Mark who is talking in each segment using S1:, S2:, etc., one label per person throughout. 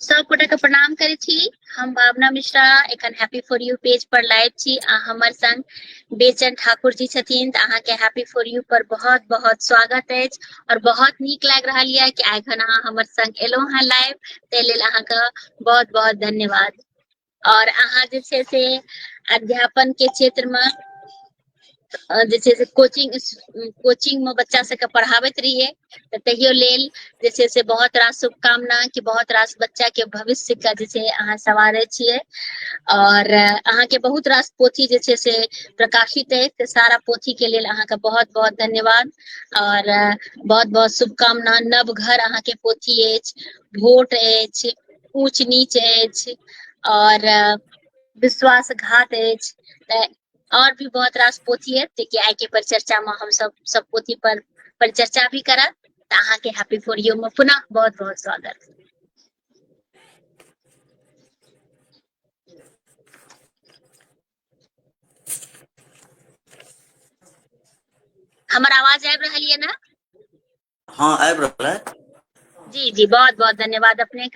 S1: सब गोटा के प्रणाम करे छी। हम भावना मिश्रा एखन happy for U page per live छी आ हमर संग बेचन ठाकुर जी छथिन। त अहाँ के हैप्पी फॉर यू पर बहुत बहुत स्वागत अछि और बहुत नीक लाग रहल ये कि एखन अहाँ हमर संग एलौ हैं लाइव, ते लेल अहाँ के बहुत बहुत धन्यवाद। और अहाँ जे छै से अध्यापन के क्षेत्र में जे छै से कोचिंग में बच्चा सबके पढ़ाबैत रहिए, त तहियो लेल जे छै से बहुत रास शुभकामना कि बहुत रास बच्चा के भविष्य के जे छै अहाँ सवारे छियै। और अहाँ के बहुत रास पोथी जे छै से प्रकाशित है, त सारा पोथी के लेल अहाँ के बहुत बहुत धन्यवाद और बहुत बहुत शुभकामना। नव घर अहाँ के पोथी अछि, वोट अछि, ऊंच नीच अछि और विश्वासघात अछि, और भी बहुत रास पोथी है कि आइ के परिचर्चा में हम सब पोथी पर परिचर्चा भी करब। त अहाँ के हैप्पी फॉर यू में पुनः बहुत बहुत स्वागत। हमर आवाज आबि रहल ये ना?
S2: हाँ आबि रहल है।
S1: जी जी बहुत बहुत धन्यवाद अपने।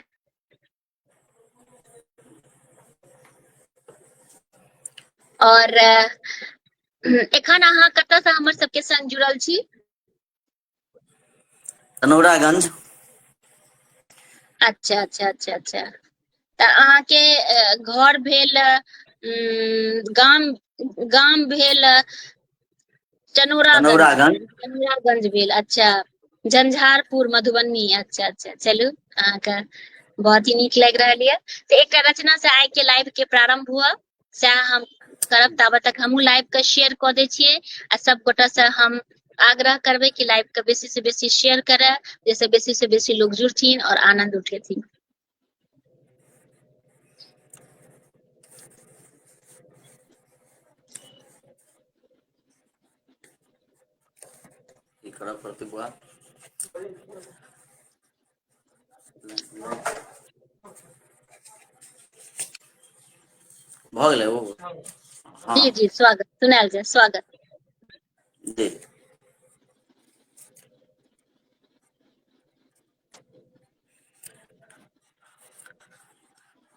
S1: और एखन अहाँ कतऽ से हमर सबके संग जुड़ल छी?
S2: तनौरागंज।
S1: अच्छा अच्छा अच्छा अच्छा, त अहाँ के घर भेल गाम गाम भेल तनौरागंज भेल। अच्छा, झंझारपुर मधुबनी। अच्छा अच्छा, चलू अहाँ के बहुत ही नीक लागि रहल ये। तो एकटा रचना से आइ के लाइव के प्रारंभ हुआ, सएह हम करब। ताबत तक हमहूँ लाइव के शेयर कऽ दै छियै आ सब गोटा से हम आग्रह करबै कि लाइव के बेसी से बेसी शेयर करे, जैसे बेसी लोग जुड़थिन और आनंद उठेथिन।
S2: की करब पड़तै बुआ? भऽ गेलै ओ? हाँ
S1: जी जी स्वागत, सुनायल जाय स्वागत।
S2: जी।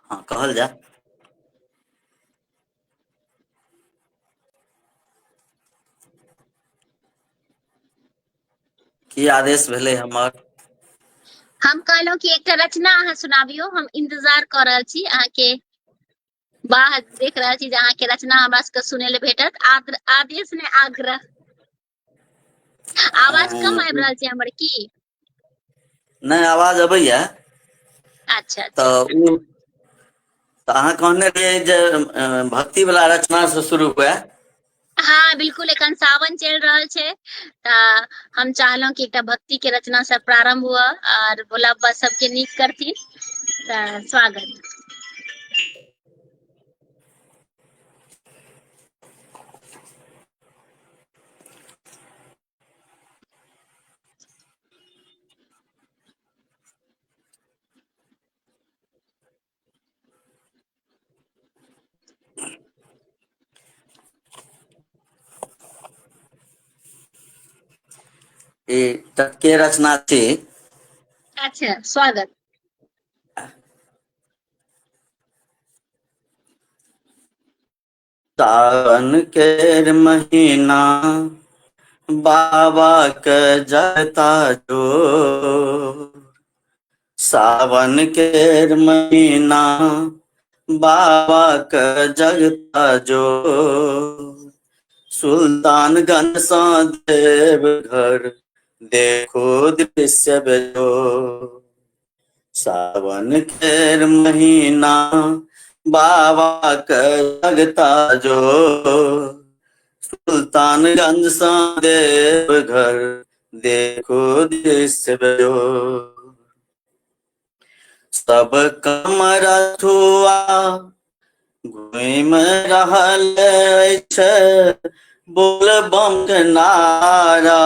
S2: हाँ कहल जाय। की आदेश भेलै हमर?
S1: हम कहलहुँ कि एकटा रचना अहाँ सुनाबियौ, हम इंतजार कर रहल छी अहाँ के। बाह देख रहल छी जे अहाँ के रचना हमरा सबके सुनै ले भेटत। आदेश ने आग्रह। आवाज कम आबि रहल छै हमर की?
S2: नहीं आवाज अबैया।
S1: अच्छा अच्छा
S2: तऽ उ तऽ अहाँ कहने रहियै जे भक्ति वाला रचना से शुरू हुए।
S1: हाँ बिल्कुल, एखन सावन चलि रहल छै तऽ हम चाहलहुँ कि एकटा भक्ति के रचना से प्रारंभ हुआ और भोला बाबा सबके नीक करथिन। तऽ स्वागत।
S2: ई टटके रचना छी।
S1: अच्छा स्वागत।
S2: सावन के महीना बाबा के जता जोर, सावन के महीना बाबा के जगता जोर, सुल्तानगंज सा देवघर देखो दृश्य बेजोर, सावन के महीना बाबा के जगता जोर, सुल्तानगंज सा देवघर देखो दृश्य बेजोर, सब कमरथुआ घूमि रहल अछि, बोल बम के नारा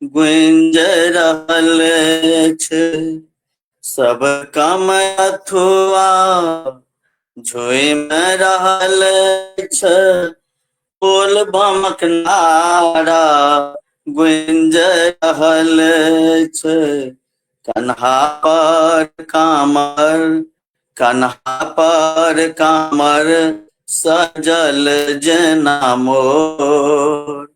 S2: गूंज रहल अछि, सब कमरथुआ झूमि रहल अछि, बोल बमक नारा गूंज रहल अछि, कन्हा पर कामर, कन्हा पर कामर सजल जना मोर।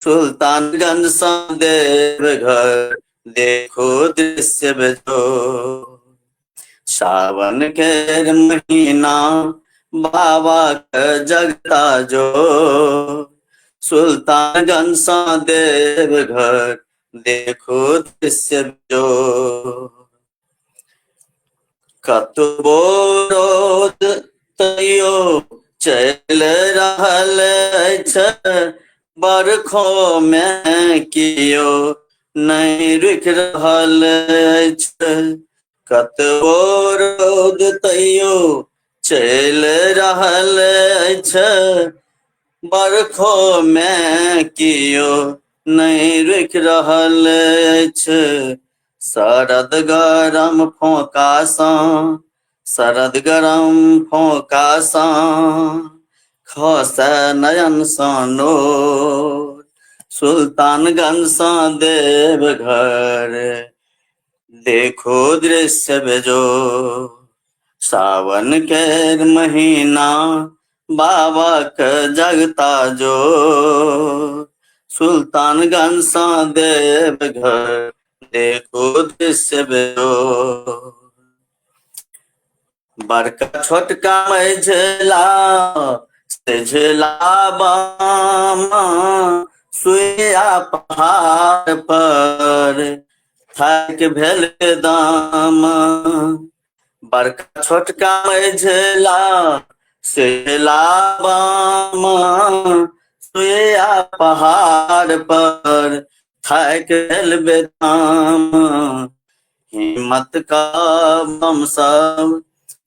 S2: सुल्तानगंज सा देवघर देखो दृश्य बेजोर। सावन के महीना बाबा के जगता जोर। सुल्तानगंज सा देवघर देखो दृश्य बेजोर। कतबो रोद तैयो चल रहल छै, बरखो में कियो नहीं रुक रहल छै। कतबो रोद तैयो चल रहल छै, बरखो में कियो नहीं रुक रहल छै। शरद गरम फोका सा, शरद गरम फोका सा खस नयन सा नोर। सुल्तानगंज सा देवघर देखो दृश्य बेजोर। सावन के महीना बाबा के जगता जोर। सुल्तानगंज सा देवघर देखो दृश्य बेजोर। बड़का छोटका मझला सेझला बामा, सुइया पहाड़ पर थाक भेल दामा। बड़का छोटका मझला सेझला बामा, सुइया पहाड़ पर थाक भेल दामा। हिम्मत का बम सब,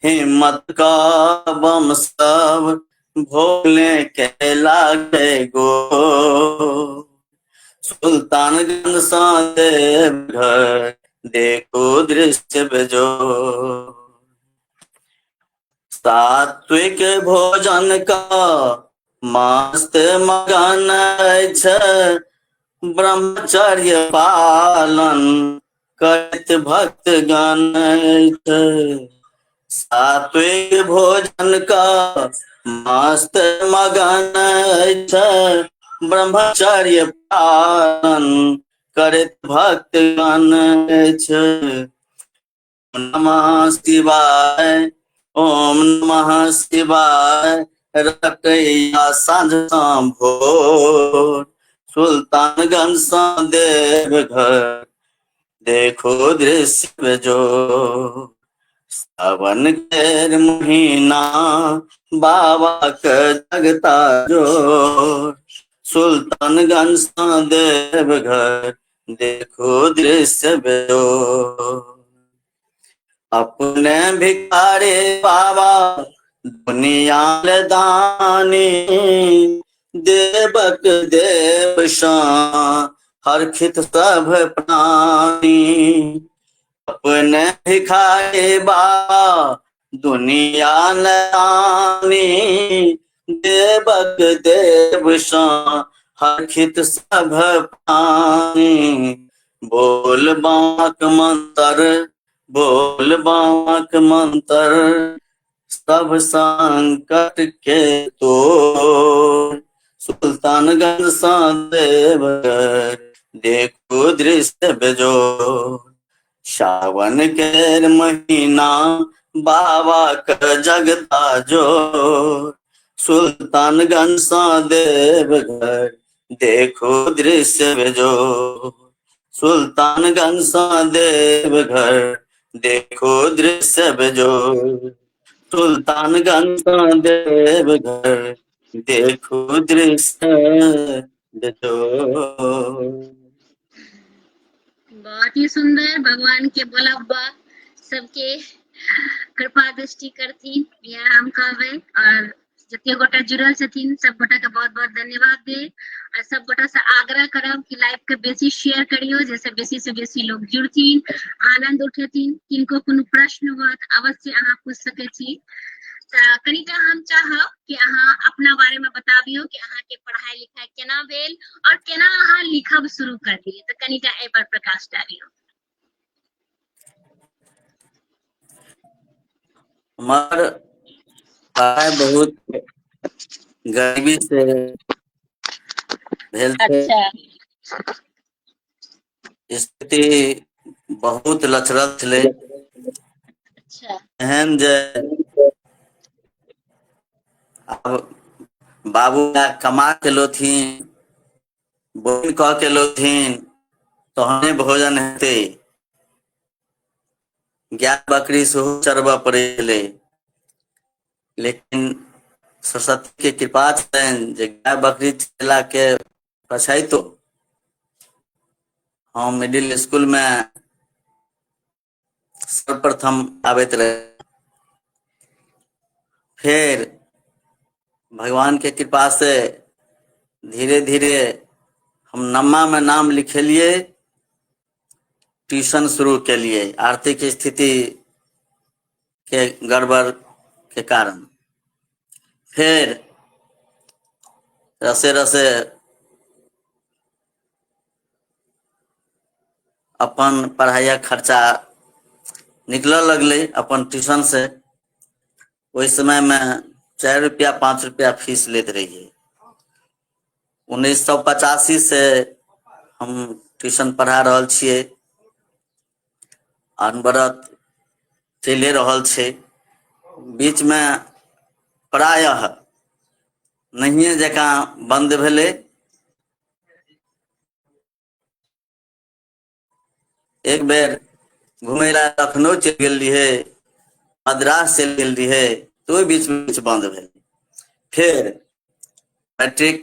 S2: हिम्मत का बम सब भोले के लागे गो। सुल्तानगंज सा देवघर देखो दृश्य बेजोर। सात्विक भोजन का मस्त मगन छै, ब्रह्मचर्य पालन करत भक्त गण छै। सात्विक भोजन का मस्त मगन छै, ब्रह्मचर्य पालन करत भक्त गण छै। नमः शिवाय, ओम नमः शिवाय रटैया साँझ शाम भोर। सुल्तानगंज सा देवघर देखो दृश्य बेजोर। सावन के महीना बाबा के जगता जोर। सुल्तानगंज सा देवघर देखो दृश्य बेजोर। अपने भिखारी बाबा दुनिया दानी, देवक देव सा हरखित सब प्राणी। अपने भिखारी बाबा दुनिया दानी, देवक देव सा हरखित सब प्राणी। बोल बाक मंत्र, बोल बाक मंत्र सब संकट के तोड़। सुल्तानगंज सा देवघर देखो दृश्य बेजोर। सावन के महीना बाबा का जगता जोर। सुल्तानगंज सा देवघर देखो दृश्य बेजोर। सुल्तानगंज सा देवघर देखो दृश्य बेजोर। सुल्तानगंज सा देवघर देखो दृश्य बेजोर।
S1: बहुत ही सुंदर। भगवान के बोलबा सबके कृपा दृष्टि करथिन, यह हम कहबै। और जते गोटा जुड़ल छथिन सब गोटा के बहुत बहुत धन्यवाद दे। और सब गोटा से आग्रह करब कि लाइव के बेसी शेयर करियो, जैसे बेसी से बेसी लोग जुड़थिन, आनंद उठेथिन। किनको कोनो प्रश्न हुआ त अवश्य अहाँ पूछ सकै छी। कनिटा हम चाहब कि अहाँ अपना बारे में बताबियो कि अहाँ के पढ़ाई लिखाई केना भेल और केना अहाँ लिखब शुरू कर दिए, तो कनिटा ए पर प्रकाश डालियो।
S2: हमार पढ़ाई बहुत गरीबी से भेल थे।
S1: अच्छा
S2: स्थिति बहुत लचरल छलै,
S1: अच्छा
S2: एहन जे अब बाबू कमा के लोथिन, बोन कह के लोथिन, तहने भोजन हेतै। गाय बकरी सेहो चरबऽ पड़ै छलै, लेकिन सरस्वती के कृपा छलनि जे गाय बकरी चरेला के पछैतो हम मिडिल स्कूल में सर्वप्रथम आबैत रहे। फिर भगवान के कृपा से धीरे धीरे हम नम्मा में नाम लिखेलिए, ट्यूशन शुरू के लिए आर्थिक स्थिति के गड़बड़ के कारण। फिर रसे रसे अपन पढ़ाई खर्चा निकल लगले अपन ट्यूशन से। ओहि समय में 4 रुपया 5 रुपया फीस लेते रहिए। 1985 से हम ट्यूशन पढ़ा रहल छिए, अनवरत चलिए रहल छै। बीच में प्रायः नहिए जकाँ बंद भेलै। एक बेर घूमे ला लखनऊ चलि गेल रहिए, मद्रास चलि गेल रहिए, तो बीच में कुछ बंद भेल। फिर मैट्रिक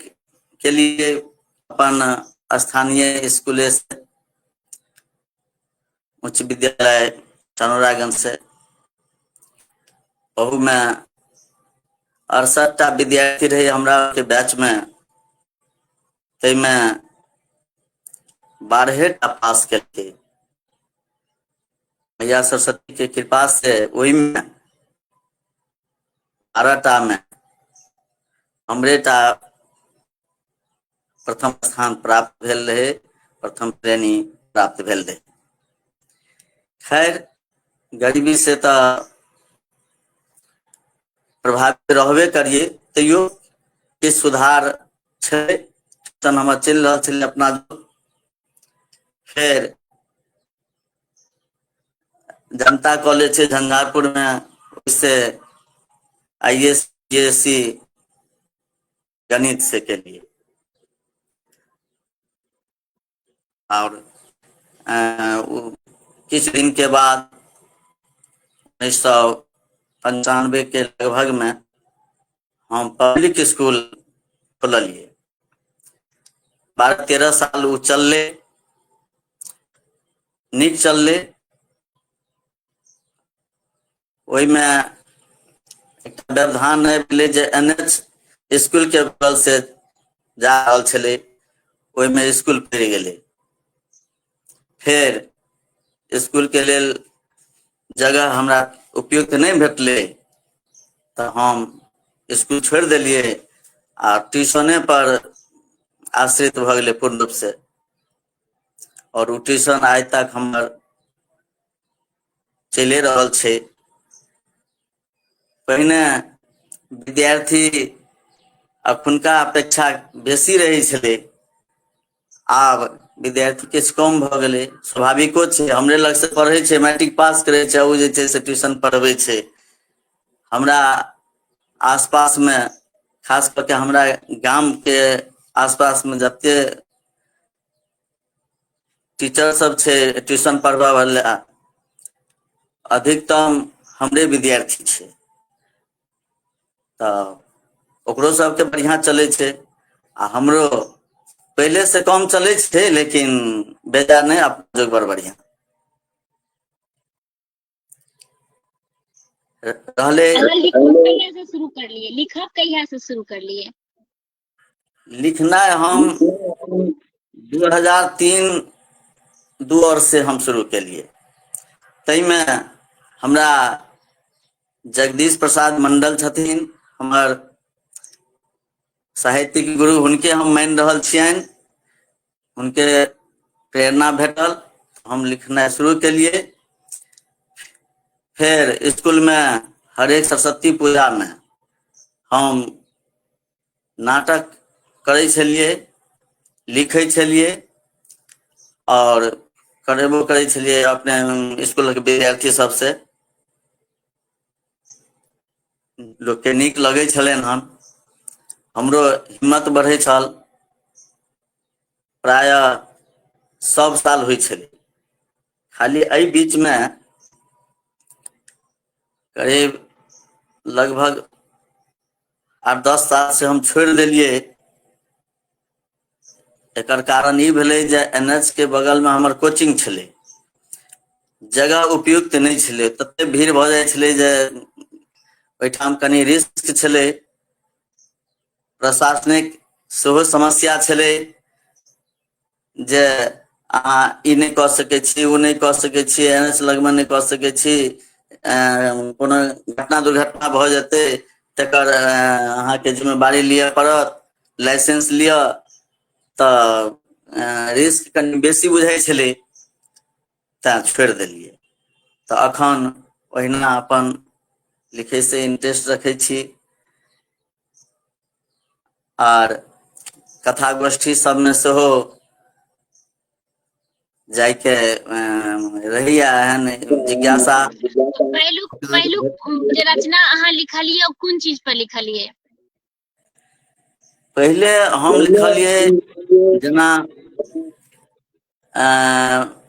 S2: के लिए अपन स्थानीय स्कूल से उच्च विद्यालय चनौरागंज से, ओहू में 68टा विद्यार्थी रहे हमरा के बैच में, तै में 12टा पास केलकै। मैया सरस्वती के कृपा से ओहि में 12टा में हमरेटा प्रथम स्थान प्राप्त भेल रहे, प्रथम श्रेणी प्राप्त भेल रहे। खैर गरीबी से तो प्रभावित रहबे करिए, तैयो किछु सुधार छै। ट्यूशन हमर चलि रहल छलै अपना। फिर जनता कॉलेज छै झंझारपुर में, उससे IAS JSC गणित से के लिए। और कुछ दिन के बाद 1995 के लगभग में हम पब्लिक स्कूल खोलिए। 12-13 साल वो चलले, नीक चलले। ओहि में एक व्यवधान भेलै जे NH स्कूल के बगल से जा रहल छलै, ओहि में स्कूल पड़ि गेलै। फिर स्कूल के लेल जगह हमरा उपयुक्त नहीं भेटले, तो हम स्कूल छोड़ दिलिए आ ट्यूशने पर आश्रित भ गए पूर्ण रूप से। और वो ट्यूशन आज तक हमर चले रहल छै। पहिने विद्यार्थी अखुनका अपेक्षा बेसी रहे छलै, आब विद्यार्थी किछु कम भ गेलै। स्वाभाविको छै, हमरे लग से पढ़े छै, मैट्रिक पास करे छै, ओ जे छै से ट्यूशन पढ़बै छै। हमरा आसपास में, खास करके हमरा गांव के आसपास में जते टीचर सब छै ट्यूशन पढ़बा वाला, अधिकतम हमरे विद्यार्थी छै। तो ओकरो सबके बढ़िया चले छै आ हमरो पहले से कम चले छै, लेकिन बेजा नहीं, अपना जोग बड़ बढ़िया रहले।
S1: अगर लिखब कहिया से शुरू कर लिए, लिखब कहिया से शुरू कर लिए?
S2: लिखनाइ हम 2003 दू और से हम शुरू के लिए। तई में हमरा जगदीश प्रसाद मंडल छथिन हमर साहित्यिक गुरु, हुनके हम मान रहल छियनि। उनके प्रेरणा भेटल, हम लिखना शुरू के लिए। फिर स्कूल में हरेक सरस्वती पूजा में हम नाटक करै छलिए, लिखै छलिए और करेबो करै छलिए अपने स्कूल के विद्यार्थी सबसे। लोग के नीक लगे छलन हन, हमरो हिम्मत बढ़े छल। प्राय सब साल होइ छलै, खाली एहि बीच में करीब लगभग 8-10 साल से हम छोड़ दिलिए। एकर कारण ई भेलै जे NH के बगल में हमर कोचिंग छलै, जगह उपयुक्त नहीं छलै, तते भीड़ भ जाय छलै जे ओहिठाम कनी रिस्क छलै, प्रशासनिक सेहो समस्या छलै जे अहाँ ई नहीं कऽ सकै छी, ओ नहीं कऽ सकै छी, NH लगमे नहीं कऽ सकै छी, कोनो घटना दुर्घटना भऽ जेतै तकर अहाँके जिम्मेवारी लिअ पड़त, लाइसेंस लिअ, तऽ रिस्क कनि बेसी बुझाइ छलै, तैं छोड़ देलिए। तऽ अखन ओहिना अपन लिखै से इंटरेस्ट रखै छी और कथा गोष्ठी सब में सेहो जाके रहिया एहन जिज्ञासा।
S1: पहिलुक जे रचना अहाँ लिखलिए कोन चीज पर लिखलिए?
S2: पहले हम लिखलिए जेना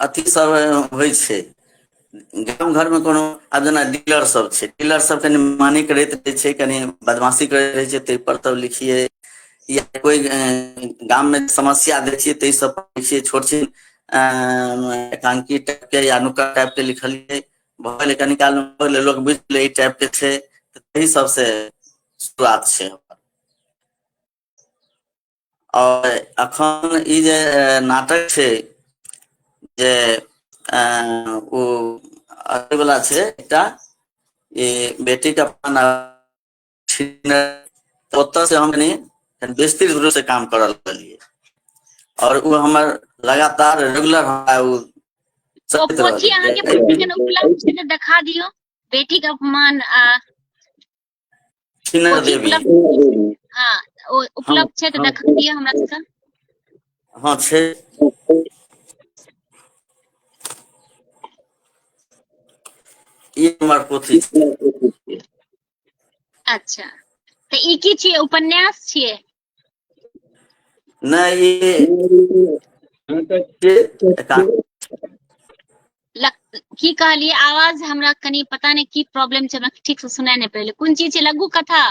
S2: अथी सब होइ छै गांव घर में, कोनो आब जेना डीलर सब छै, डीलर सब कनी मानी करैत रहै छै, कनी बदमाशी करैत रहै छै, तै पर तब लिखिए, या कोई गांव में समस्या दै छियै तै सब पर लिखिए, छोट छिन एकांकी टाइप के या नुक्कड़ टाइप के लिखलिए, भऽ गेलै कनी काल में लोग बुझि गेलै ई टाइप के छै, तही सबसे शुरुआत छै। और अखन ई जे नाटक छै जे ओ अथी वाला छै एकटा, ये बेटी का अपना ओतऽ से हम कनी विस्तृत रूप से काम करऽ लगलिए और वो हमर लगातार रेगुलर हमरा उ
S1: ओ
S2: चलैत
S1: पोथी अहाँ के
S2: रहलै।
S1: उपलब्ध छै तऽ देखा दियो, बेटी का अपमान आ
S2: छिनर
S1: पोथी
S2: देवी,
S1: उपलब्ध, हाँ ओ
S2: हाँ
S1: उपलब्ध छै तऽ
S2: हाँ
S1: देखा दियो हमरा सबके।
S2: हाँ छै, ई हमर पोथी छै।
S1: अच्छा, तऽ ई की छियै, उपन्यास छियै?
S2: नहीं ई नाटक छै,
S1: की कहलिए? आवाज हमरा कनी पता नहीं की प्रॉब्लम छै, हमरा ठीक से सुनाई नहीं पड़ले। कोन चीज छै? लघु कथा?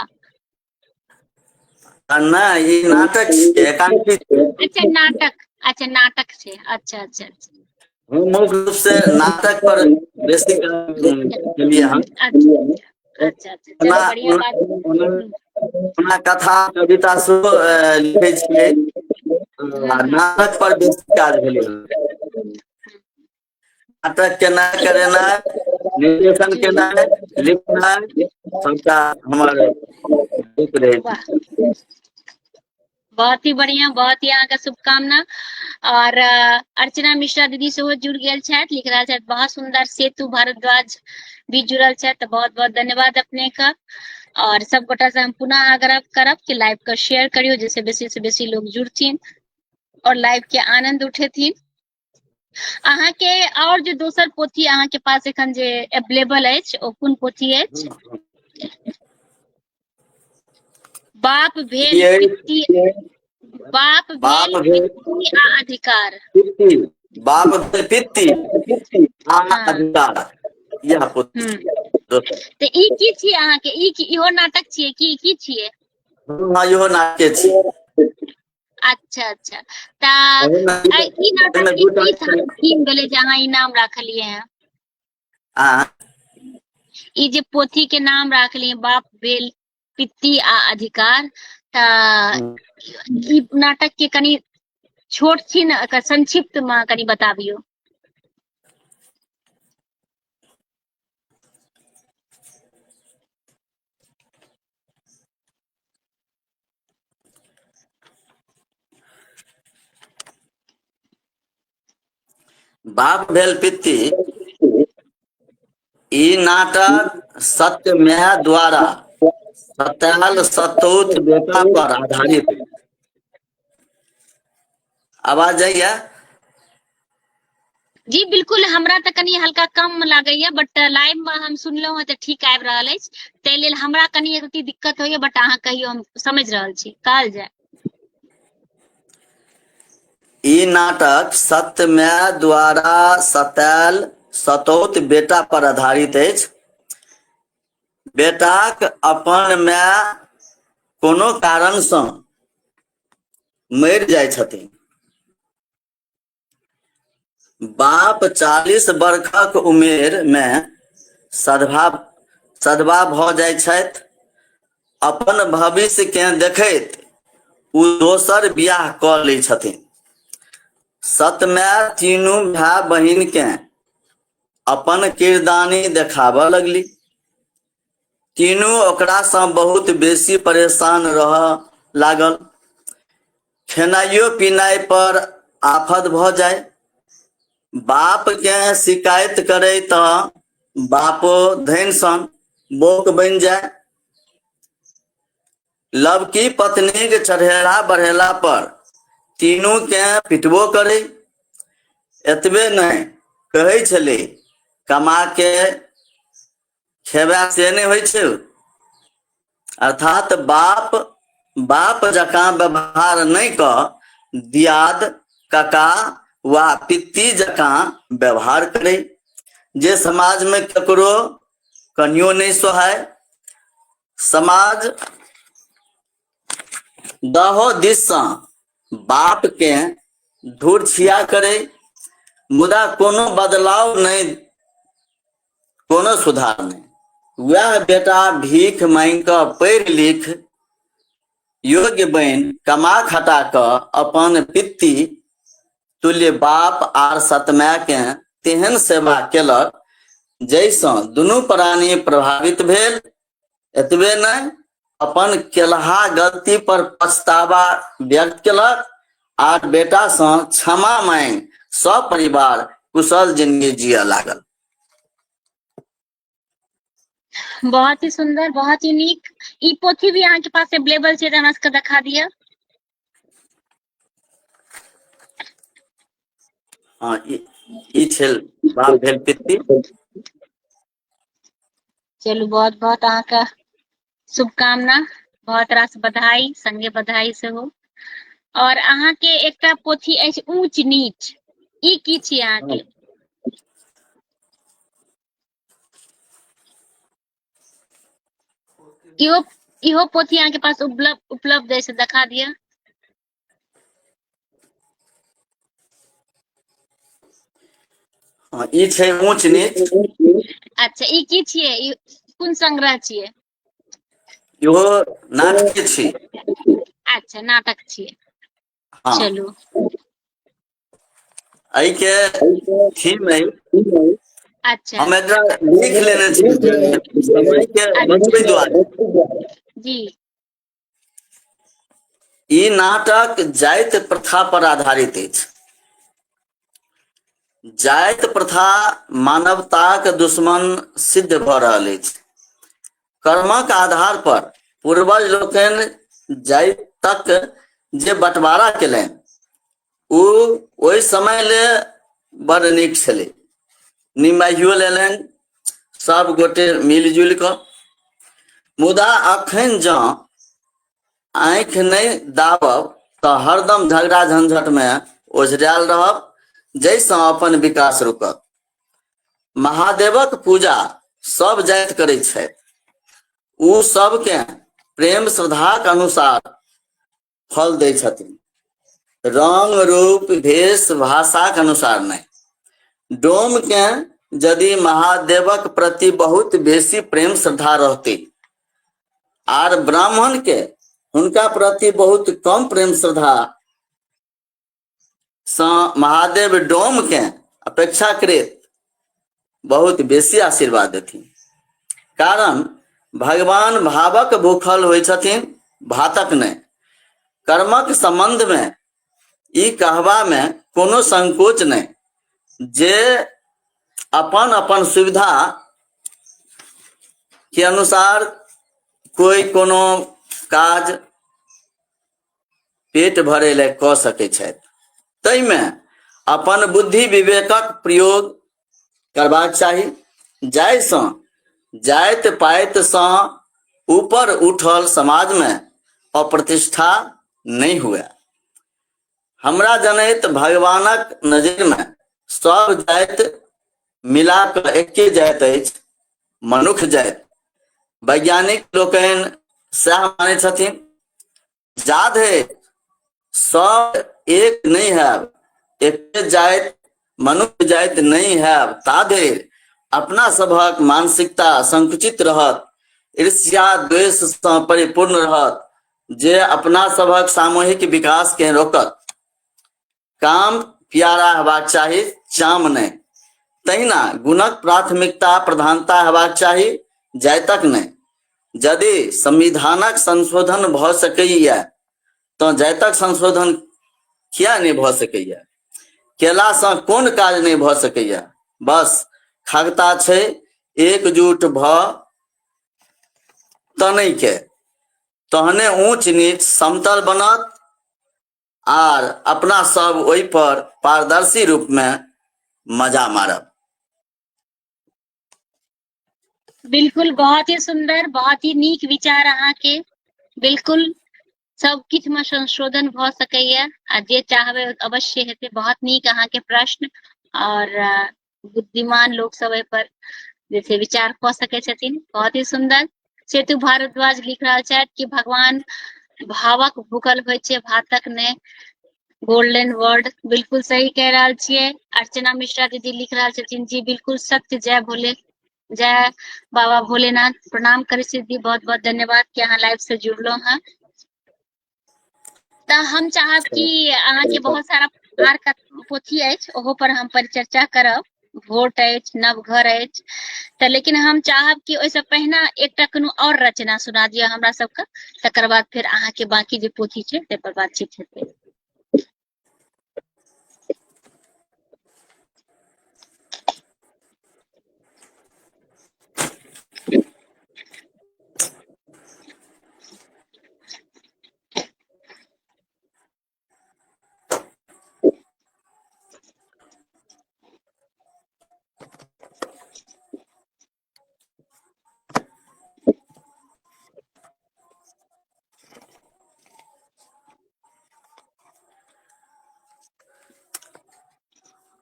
S2: नहीं ई नाटक छै, एकांकी छै।
S1: अच्छा नाटक, अच्छा नाटक छै, अच्छा अच्छा अच्छा।
S2: हम मुख्य रूप से नाटक पर बेसी केलिए हन।
S1: अच्छा अच्छा अच्छा, चलो बढ़िया बात।
S2: ओना कथा कविता सेहो लिखै छियै, नाटक पर बेसी काज भेलै हन। नाटक केनाइ, करेनाइ, निर्देशन केनाइ, लिखनाइ सबटा हमर होइत रहै छै।
S1: वाह, बहुत ही बढ़िया, बहुत ही अहाँके शुभकामना। और अर्चना मिश्रा दीदी सेहो जुड़ गेल छथि, लिख रहल छथि बहुत सुंदर। सेतु भारद्वाज भी जुड़ल छथि, तऽ बहुत बहुत धन्यवाद अपने का। और सब गोटा से हम पुनः आग्रह करब कि लाइव का शेयर करियो, जैसे बेसी से बेसी लोग जुड़थिन और लाइव के आनंद उठेथिन। अहाँ के और जो दोसर पोथी अहाँ के पास एखन जे अवेलेबल अछि, ओ कोन पोथी अछि? बाप भेल पित्ती, बाप भेल पित्ती आ अधिकार।
S2: पित्ती, बाप भेल पित्ती आ
S1: हाँ,
S2: अधिकार, यह पोथी दोसर।
S1: तऽ ई की छियै अहाँके? इहो नाटक छियै की छियै?
S2: हाँ इहो नाटके छियै।
S1: अच्छा अच्छा, तऽ ई नाटक के की थीम भेलै जे अहाँ ई नाम राखलिए हैं? ई जे पोथी के नाम राखलिए बाप भेल पित्ती आ अधिकार, तऽ ई नाटक के कनी छोट छिन, एकर संक्षिप्त में कनी बताबियो।
S2: बाप भेल पित्ती, ई नाटक सत्यमेव द्वारा सत्याल सतोत बेटा पर आधारित। आवाज जाइए?
S1: जी बिल्कुल, हमरा त कनी हल्का कम लागैया, बट लाइव में हम सुनलहुँ हैं त ठीक आबि रहल अछि, ताहि लेल हमरा कनी अति दिक्कत होइया, बट अहाँ कहियो, हम समझ रहल छी, कहल जाय।
S2: ई नाटक सत्यमेव द्वारा सतायल सतौत बेटा पर आधारित अछि। बेटाक अपन माय कोनो कारणसँ मरि जाइ छथिन। बाप 40 वर्षक उमेर में सधबा भ जाइ छथि। अपन भविष्य के देखैत ओ दोसर बियाह क लै छथिन। सत्यमेव तीनू भाई बहिन के अपन किरदानी देखाबऽ लगली। तीनू ओकरासँ बहुत बेसी परेशान रह लागल। खेनाइयो पिनाइ पर आफत भ जाए। बाप के शिकायत करे त बापो धैन सन बोक बनि जाए। लवकी पत्नी के चढ़ेला बढ़ेला पर तीनू के पिटबो करे। एतबे नहीं कहै छले कमा के खेबा से नहीं होइ छै। अर्थात बाप जकाँ व्यवहार नहीं क दियाद काका वा पित्ती जकाँ व्यवहार करे, जे समाज में ककरो कनियो नहीं सोहाय। समाज दहो दिस बाप के धूर छिया करे, मुदा कोनो बदलाव नहीं, कोनो सुधार नहीं। वह बेटा भीख मांग कर पढ़ लिख योग्य बन कमा खटा कर अपन पित्ती तुल्य बाप आर सतमेव के तेहन सेवा केलक जैसा दुनू प्राणी प्रभावित भेल। एतबे नहीं अपन केलहा गलती पर पछतावा व्यक्त केलक आर बेटा से क्षमा मांग सब परिवार कुशल जिंदगी जिया लागल।
S1: बहुत ही सुंदर, बहुत ही नीक। ई पोथी भी अहाँ के पास अवेलेबल छै त हमरा सबके देखा दिया।
S2: हाँ, ई छल बाप भेल पित्ती।
S1: चलू, बहुत बहुत अहाँ का शुभकामना, बहुत रास बधाई, संगे बधाई सेहो। और अहाँ के एकटा पोथी अछि ऊंच नीच, ई की छी अहाँ के? इहो पोथी अहाँ के पास उपलब्ध है से दिखा दिया।
S2: हाँ, ई छै ऊंच नीच।
S1: अच्छा, ई की छियै? ई कोन संग्रह छियै?
S2: इहो नाटक छी।
S1: अच्छा, नाटक छियै।
S2: हाँ,
S1: चलू,
S2: आई के थीम है।
S1: अच्छा
S2: हम एकरा लिख लेने छी समय के बचबै दुआरे।
S1: जी।
S2: ई नाटक जाति प्रथा पर आधारित अछि। जाति प्रथा मानवताक दुश्मन सिद्ध भ रहल अछि। कर्मक आधार पर पूर्वज लोकनि जातिक जे बंटवारा केलनि ओ ओहि समय ले बड़ नीक छलै। निमाहियो लेलनि सब गोटे मिलजुल कऽ। मुदा अखन जँ आँखि नहीं दाबब तऽ हरदम झगड़ा झंझट में ओझरायल रहब, जैसँ अपन विकास रुकत। महादेवक पूजा सब जाति करै छथि। ओ सबके प्रेम श्रद्धाक अनुसार फल दै छथिन, रंग रूप भेष भाषाक अनुसार नहीं। डोम के यदि महादेवक प्रति बहुत बेसी प्रेम श्रद्धा रहती आर ब्राह्मण के हुनका प्रति बहुत कम प्रेम श्रद्धा सँ महादेव डोम के अपेक्षाकृत बहुत बेसी आशीर्वाद देथिन। कारण भगवान भावक भूखल होइ छथिन, भातक नहीं। कर्मक संबंध में ई कहबा में कोनो संकोच नहीं जे अपन अपन सुविधा के अनुसार कोई कोनो काज पेट भरे ले क सकै छथि, तैमे अपन बुद्धि विवेकक प्रयोग करबाक चाही, जाहिसँ जाइत पाइत सँ ऊपर उठल समाज में अप्रतिष्ठा नहीं हुए। हमरा जनैत भगवानक नजर में सब जाइत मिला कऽ एके जाइत अछि, मनुख जाइत। वैज्ञानिक लोकनि सएह मानै छथिन। जाधरि सब एक नहीं हैब, एके जाइत मनुष्य जाइत नहीं हैब, ताधरि अपना सभक मानसिकता संकुचित रहत, ईर्ष्या द्वेष सँ परिपूर्ण रहत, जे अपना सभक सामूहिक विकास के रोकत। काम प्यारा हेबाक चाही, चाम नहीं। तहिना गुणक प्राथमिकता प्रधानता हेबाक चाही, जाइतक नहीं। यदि संविधानक संशोधन भ सकैया तो जाइतक संशोधन किया नहीं भ सकैया? केला सँ कोन काज नहीं भ सकैया? बस खगता छै एकजुट भ तनै के, तहने ऊंच नीच समतल बनत आर अपना सब ओहि पर पारदर्शी रूप में मजा मारब।
S1: बिल्कुल, बहुत ही सुंदर, बहुत ही नीक विचार अहाँ के। बिल्कुल सब किछ में संशोधन भ सकैया आ जे चाहबे अवश्य हेतै। बहुत नीक अहाँ के प्रश्न, और बुद्धिमान लोग सब एहि पर जैसे विचार क सकै छथिन। बहुत ही सुंदर। सेतु भारद्वाज लिख रहल छथि कि भगवान भावक भूखल होइ छै, भातक ने। गोल्डन वर्ड, बिल्कुल सही कह रहल छियै। अर्चना मिश्रा दीदी लिख रहल छथिन, जी बिल्कुल सत्य, जय भोले, जय बाबा भोलेनाथ। प्रणाम करै छी दीदी, बहुत बहुत धन्यवाद कि अहाँ लाइव से जुड़लौ हैं। त हम चाहब कि अहाँ के बहुत सारा आर का पोथी अछि, ओहो पर हम परिचर्चा करब। वोट अछि, नवघर अछि, त लेकिन हम चाहब कि ओहिसँ पहिने एकटा कोनो और रचना सुना दिअ हमरा सबके, तकर बाद फिर अहाँ के बाकी जे पोथी छै ताहि पर बातचीत हेतै।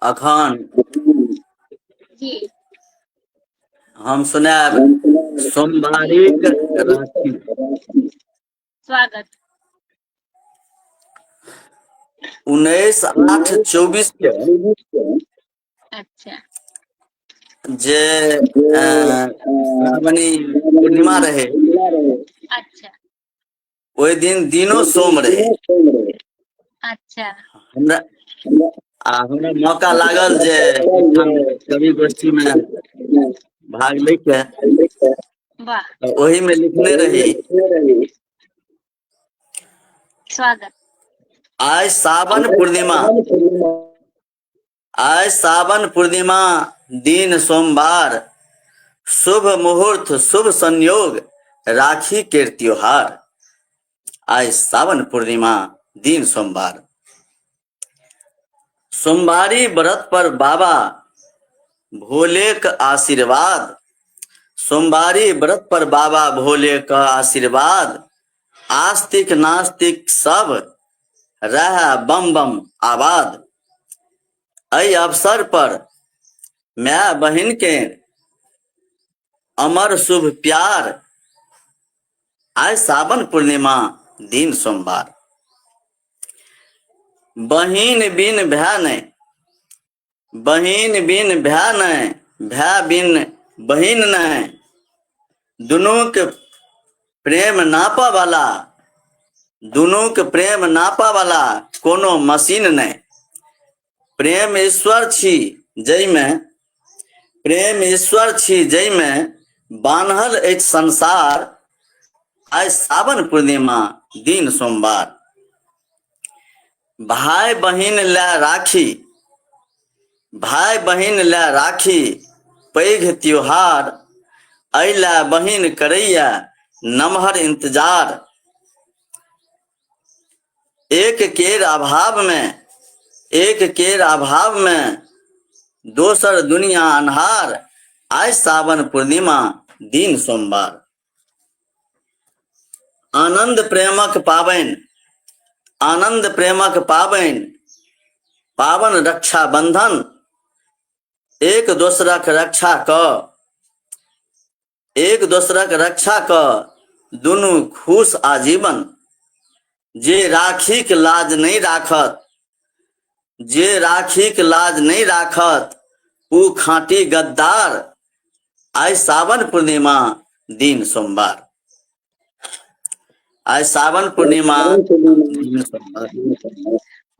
S2: अखन
S1: जी
S2: हम सुनाब सोमवारीक राशि।
S1: स्वागत।
S2: 19/8/24 के
S1: अच्छा
S2: जे श्रावणी पूर्णिमा रहे,
S1: अच्छा
S2: ओहि दिन दिनो सोम रहे।
S1: अच्छा
S2: हमरा हमरा मौका लागल जे एकठाम कवि गोष्ठी में भाग ले के,
S1: वाह,
S2: ओही में लिखने रही।
S1: स्वागत।
S2: आज सावन पूर्णिमा, आज सावन पूर्णिमा दिन सोमवार, शुभ मुहूर्त शुभ संयोग राखी के त्योहार। आज सावन पूर्णिमा दिन सोमवार। सोमवारी व्रत पर बाबा भोले का आशीर्वाद, सोमवारी व्रत पर बाबा भोले का आशीर्वाद। आस्तिक नास्तिक सब रह बम बम आबाद। एहि अवसर पर माय बहिन के अमर शुभ प्यार। आज सावन पूर्णिमा दिन सोमवार। बहिन बिन भाय नहीं, बहिन बिन भाय नहीं, भाय बिन बहिन नहीं। दुनू के प्रेम नापा वाला, दुनू के प्रेम नापा वाला कोनो मशीन नहीं। प्रेम ईश्वर छी जय में, प्रेम ईश्वर छी जय में बान्हल अछि संसार। आज सावन पूर्णिमा दिन सोमवार। भाई बहिन ला राखी, भाई बहिन ला राखी पैघ त्योहार। अइला बहिन करैया नमहर इंतजार। एक केर अभाव में दोसर दुनिया अन्हार। आइ सावन पूर्णिमा दिन सोमवार। आनंद प्रेमक पावन रक्षा बंधन। एक दोसरक रक्षा क दुनू खुश आजीवन। जे राखीक लाज नहीं राखत ऊ खाँटी गद्दार। आइ सावन पूर्णिमा दिन सोमवार। आज सावन पूर्णिमा दिन सोमवार।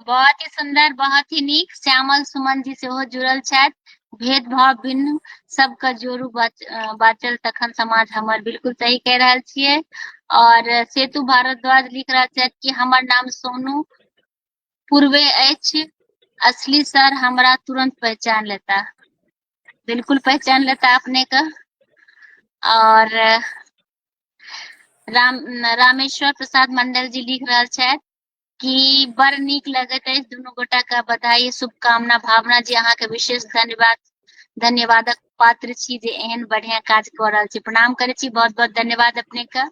S1: बहुत ही सुंदर, बहुत ही नीक। श्यामल सुमन जी सेहो जुड़ल छथि। भेदभाव बिनु सबके जोड़ू बाचल तखन समाज हमर। बिल्कुल सही कह रहल छियै। और सेतु भारद्वाज लिख रहल छथि कि हमर नाम सोनू पूर्वे अछि, असली सर हमरा तुरंत पहचान लेता। बिल्कुल पहचान लेता अपने का। और रामेश्वर प्रसाद मंडल जी लिख रहल छथि कि बड़ नीक लगैत अछि। दुनू गोटा का बधाई, शुभकामना। भावना जी अहाँ के विशेष धन्यवादक पात्र छी जे एहन बढ़िया काज कर रहल छी। प्रणाम करे छी, बहुत बहुत धन्यवाद अपने का।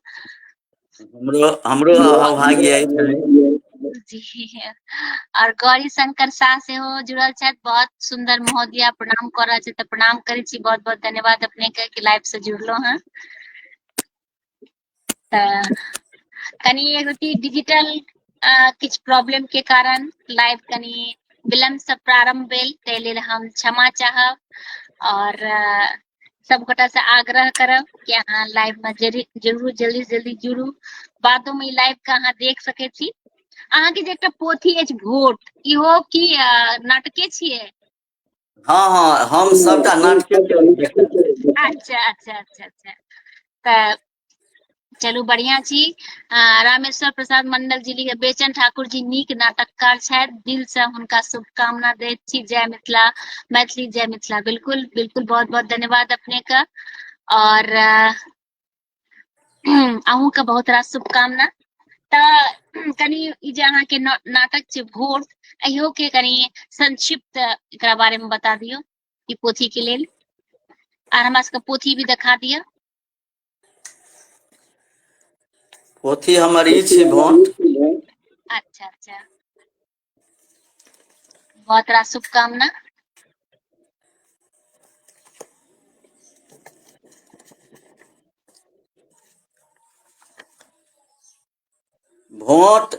S2: हमरो अभाग्य अछि
S1: जी। और गौरी शंकर शाह से हो जुड़ल छथि। बहुत सुंदर महोदया, प्रणाम कर रहल छी। तो प्रणाम करे छी, बहुत बहुत धन्यवाद अपने के कि लाइव से जुड़लो हैं। कनी एगो डिजिटल किछ प्रॉब्लम के कारण लाइव कनी विलम्ब से प्रारंभ भेल, ताहि लेल हम क्षमा चाहब। और सब गोटा से आग्रह करब कि अहाँ लाइव में जरूर जल्दी जुड़ू। बादो में लाइव का अहाँ देख सके छी। अहाँ के जे एकटा पोथी अछि भोट, इहो की नाटके छियै?
S2: हाँ हम सबटा नाटके।
S1: अच्छा। चलू बढ़िया छी। रामेश्वर प्रसाद मंडल जी लिखे बेचन ठाकुर जी नीक नाटककार छथि। दिल से हुनका शुभकामना दैत छी। जय मिथिला, मैथिली जय मिथिला। बिल्कुल बहुत बहुत धन्यवाद अपने का। और अहूँ का बहुत रास शुभकामना। कनी ई जे अहाँ के नाटक छै भोट, अहियो के कनी संक्षिप्त एकरा बारे में बता दियो ई पोथी के लेल। आर हमरा सबके पोथी भी दिखा दिया।
S2: पोथी हमर ई छी भोट।
S1: अच्छा। बहुत रास शुभकामना।
S2: भोट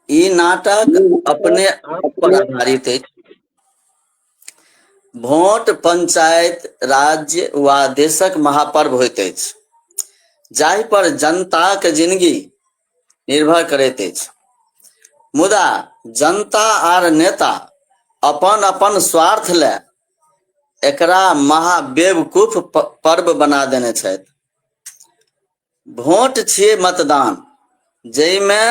S2: ई नाटक अपने आप पर आधारित है। भोट पंचायत, राज्य वा देशक महापर्व होइत अछि, जाहि पर जनताक जिंदगी निर्भर करैत अछि। मुदा जनता आर नेता अपन अपन स्वार्थ ले एकरा महाबेवकूफ पर्व बना देने छथि। भोट छियै मतदान, जाहिमे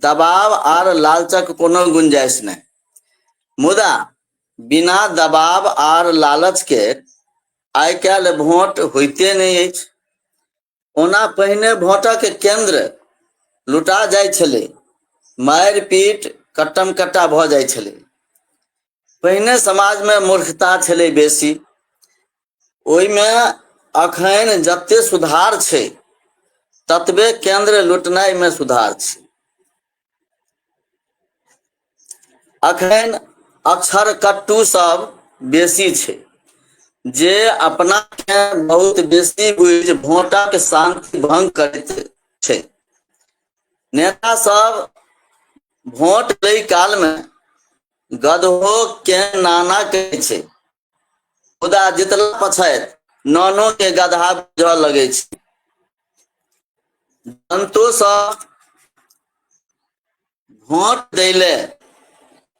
S2: दबाव आर लालचक कोनो गुंजाइश नहीं। मुदा बिना दबाव आर लालच के आइ काल्हि भोट होइते नहीं अछि। ओना पहिने भोटक केंद्र लुटा जाइ छलै, मारि पीट कट्टम कट्टा भऽ जाइ छलै। पहिने समाज में मूर्खता छलै बेसी। ओइमे अखन जते सुधार छै ततबे केंद्र लुटनाइ में सुधार छै। अखन अक्षर कट्टू सब बेसी छै, जे अपना के बहुत बेसी बुझि भोटक शांति भंग करैत छै। नेता सब भोट लै काल में गधो के नाना कहै छै, मुदा जितला पछैत नानो के गधा बुझऽ लगै छै। जनतो सब भोट दै ले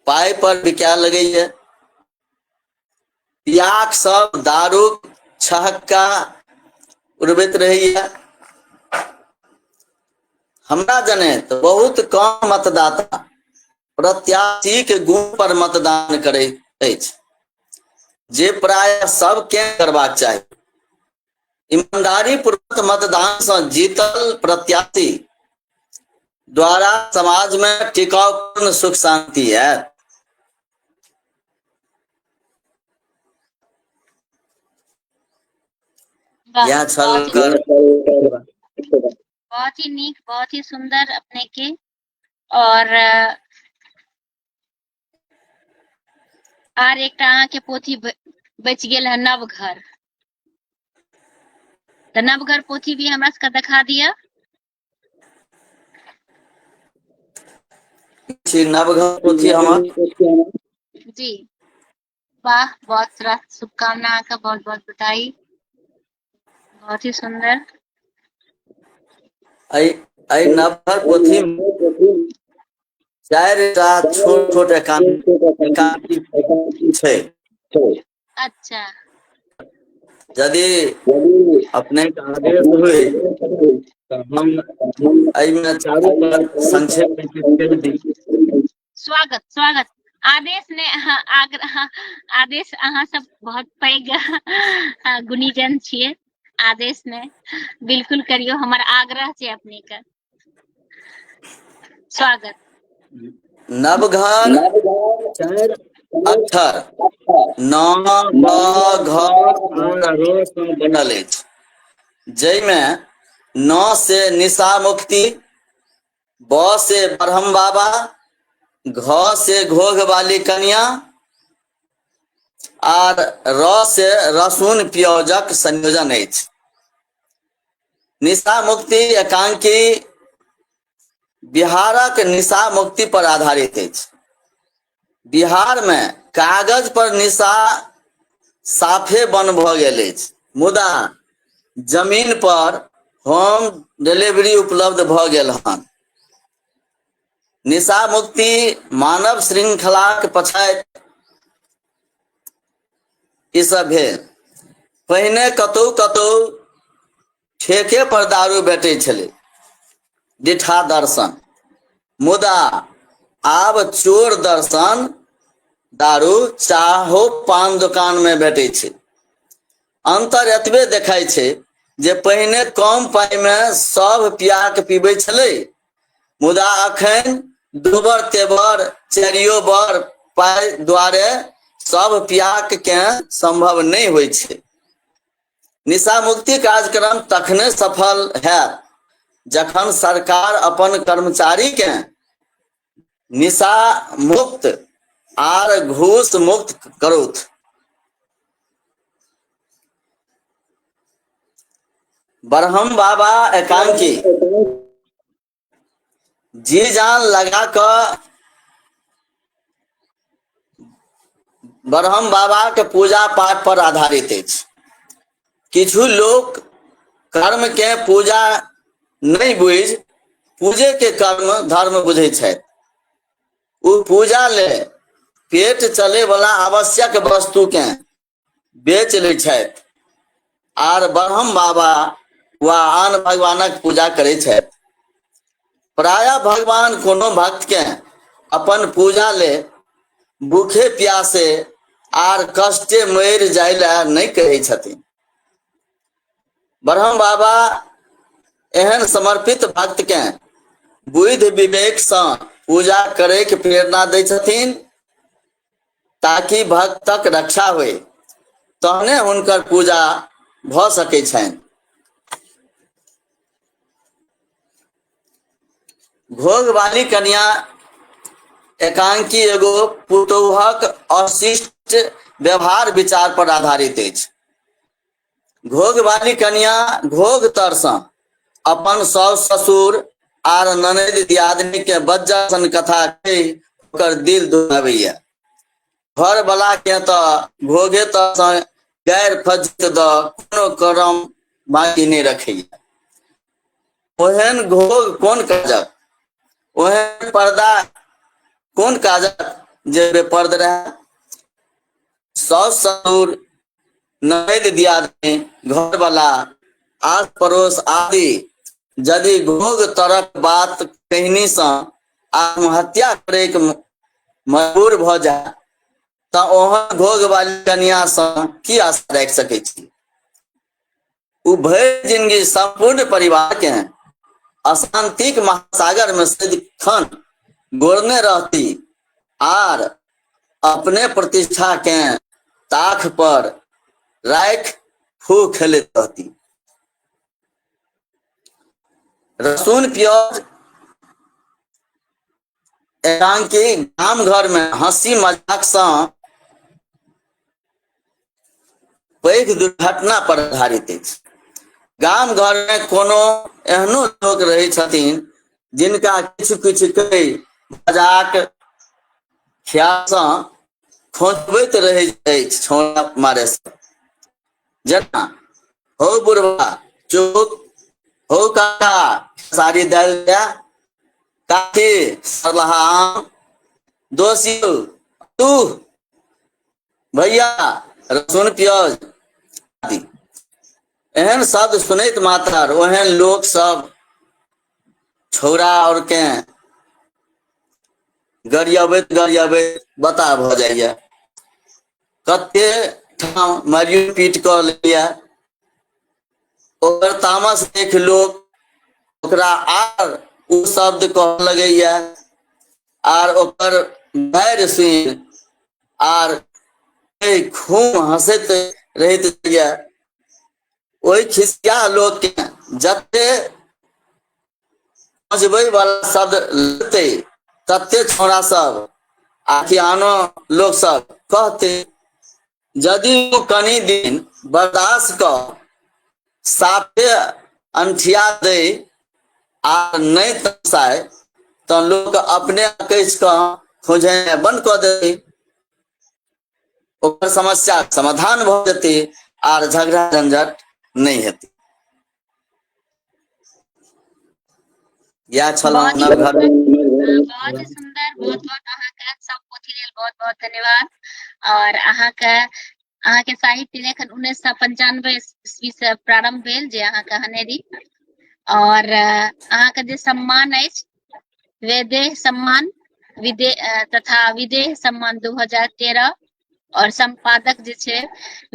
S2: पाई पर बिकाय लगैया। पियाक सब दारू छहक्का उड़बैत रहैया। हमरा जनैत बहुत कम मतदाता प्रत्याशी के गुण पर मतदान करैत अछि, जे प्राय सबके करबाक चाही। ईमानदारी पूर्वक मतदान से जीतल प्रत्याशी द्वारा समाज में टिकाऊपूर्ण सुख शांति है। यह छल कर
S1: बहुत ही नीक, बहुत ही सुंदर अपने के। और आर एकटा अहाँ के पोथी बच गेल है नवघर। तो नवघर पोथी भी हमरा सबके दिखा दिया।
S2: नवघर पोथी हमार
S1: जी वाह, बहुत सारा शुभकामना का, बहुत बहुत बधाई, बहुत ही सुंदर।
S2: आई नवघर पोथी चारिटा छोट छोट एकांकी छै।
S1: अच्छा,
S2: यदि अपने के आदेश हुए तो हम एहिमे चारू पर संक्षेप में किछु कहि दी।
S1: स्वागत स्वागत। आदेश ने आग्रह, आदेश अहाँ सब बहुत पैघ गुणीजन छियै। आदेश ने बिल्कुल करियो, हमर आग्रह छै अपने के। स्वागत।
S2: नवघर चारि अक्षर न ब घ रो सँ बनल अछि, जाहिमे न से निशा मुक्ति, ब से ब्रह्म बाबा, घ से घोघ वाली कन्या आर र से रसून प्योजक संयोजन अछि। निशा मुक्ति एकांकी बिहारक निशा मुक्ति पर आधारित अछि। बिहार में कागज पर निशा साफे बंद भ गेल अछि, मुदा जमीन पर होम डिलीवरी उपलब्ध भ गेल हन। निशा मुक्ति मानव श्रृंखलाक पछाति ई सब भेल। पहिने कतौ कतौ ठेके पर दारू भेटै छलै, डिठा दर्शन, मुदा आब चोर दर्शन दारू चाहो पान दुकान में भेटै छै। अंतर एतबे देखाइ छै जे पहिने कम पाई में सब पिया के पीबै छलै, मुदा अखन दूबर तेबर चारियो बर पाई दुआरे सब पियाक के संभव नहीं होइ छै। निशा मुक्ति कार्यक्रम तखने सफल हैत जखन सरकार अपन कर्मचारी के निशा मुक्त आर घूस मुक्त करोथ। ब्रह्म बाबा एकांकी जी जान लगा कर ब्रह्म बाबा के पूजा पाठ पर आधारित अछि। किछु लोग कर्म के पूजा नहीं बुझ पूजे के कर्म धर्म बुझे छथि। उ पूजा ले पेट चले वाला आवश्यक वस्तु के बेच ले छथि आर ब्रह्म बाबा वा आन भगवानक पूजा करे छथि। प्रायः भगवान कोनो भक्त के अपन पूजा ले भूखे प्यासे आर कष्टे मर जाय ला नहीं कहे छथिन। ब्रह्म बाबा एहन समर्पित भक्त के बुद्धि विवेक से पूजा करे के प्रेरणा दै छथिन ताकि भक्तक रक्षा होय, तहने हुनकर पूजा भ सकै छनि। घोघ वाली कन्या एकांकी एगो पुतोहक अशिष्ट व्यवहार विचार पर आधारित अछि। घोघ वाली कन्या घोघ तरसँ अपन सास ससुर आर ननद दियादनी के बज्जा सन कथा कहि ओकर दिल दुखाबैया। घर वाला के तो घोघे तरसँ गैर फज्जत द कोनो करम बाकी नहीं रखैया। ओहन घोघ कोन काजक, ओहन पर्दा कोन काजक जे बेपर्द रहे। सास ससुर ननद दियादनी घर वाला आस पड़ोस आदि यदि घोघ तरक बात कहनी से आत्महत्या करे के मजबूर भ जाए तो ओहन घोघ वाली कन्या से की आशा राखि सकै छी। उ भर जिंदगी संपूर्ण परिवार के अशांतिक महासागर में सदिखन गोरने रहती आर अपने प्रतिष्ठा के ताख पर राख फू खेलत रहती। रसून प्याज एकांकी गाम घर में हंसी मजाक से पैघ दुर्घटना पर आधारित अछि। गाम घर में कोनो एहनो लोक रहे छथिन जिनका किछु किछु कई मजाक ख्याल से खोजबैत रहे अछि छोड़ा मारे से, जना हो बुढ़वा चुप हो काका सारी दाल दिया काठी सरलहा आम दोषी तू भैया रसून प्याज आदि एहन शब्द सुनैत मात्र ओहन लोक सब छौड़ा और के गरियाबैत गरियाबैत बता भ जाइए। कते ठाम मारियो पीट कर लिया ओकर तामस देख लोग ओकरा आर उ शब्द कह लगैया आर ओकर बैर सुन आर खूब हंसैत रहैत या ओहि खिसिया लोग के जते समझबै वाला शब्द लगते तते छोड़ा सब आखि आनो लोग सब कहते यदि वो कनी दिन बर्दाश्त क साफे अंठिया दे आ नहीं तमसाए तो लोग अपने कैस क खोजे बंद कर दे ओकर समस्या समाधान भ जेते आर झगड़ा झंझट नहीं हेते। या छला
S1: बहुत ही
S2: नव घर
S1: बहुत ही सुंदर, बहुत बहुत अहाँ का सब पोथी लेल बहुत बहुत धन्यवाद। और अहाँ के साहित्य लेखन 1995 ईस्वी से प्रारंभ भेल जे अहाँ कहने रही। और अहाँ के जे सम्मान अछि वेदेह सम्मान तथा विदेह सम्मान 2013 और संपादक जे छै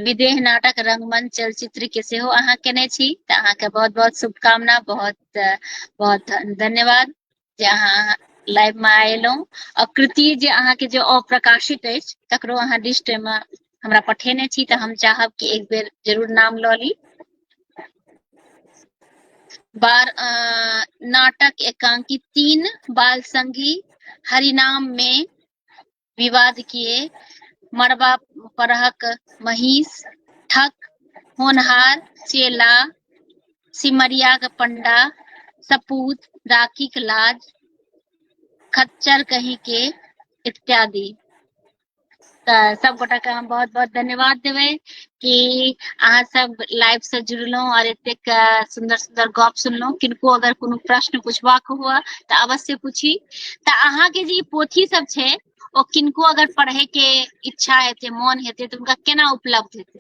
S1: विदेह नाटक रंगमंच चलचित्र के सेहो अहाँ केने छी त अहाँ के बहुत बहुत शुभकामना, बहुत बहुत धन्यवाद जे अहाँ लाइव में आयलहुँ। और कृति जे अहाँ के जो अप्रकाशित अछि तकरो अहाँ लिस्ट में हमरा पठेने छी त हम चाहब कि एक बेर जरूर नाम लऽ ली। नाटक एकांकी 3 बाल संगी हरिनाम में विवाद किए मरबा परहक महिष ठक होनहार चेला सिमरिया का पंडा सपूत राखी के लाज खच्चर कहीं के इत्यादि। सब गोटा के हम बहुत बहुत धन्यवाद देवे कि अहाँ सब लाइव से जुड़लहुँ और एतेक सुंदर सुंदर गप सुनलहुँ। किनको अगर कोनो प्रश्न पूछबाक हुआ तो अवश्य पूछी। तो अहाँ के जे पोथी सब छै ओ किनको अगर पढ़े के इच्छा हेते मन हेते तो उनका केना उपलब्ध हेते?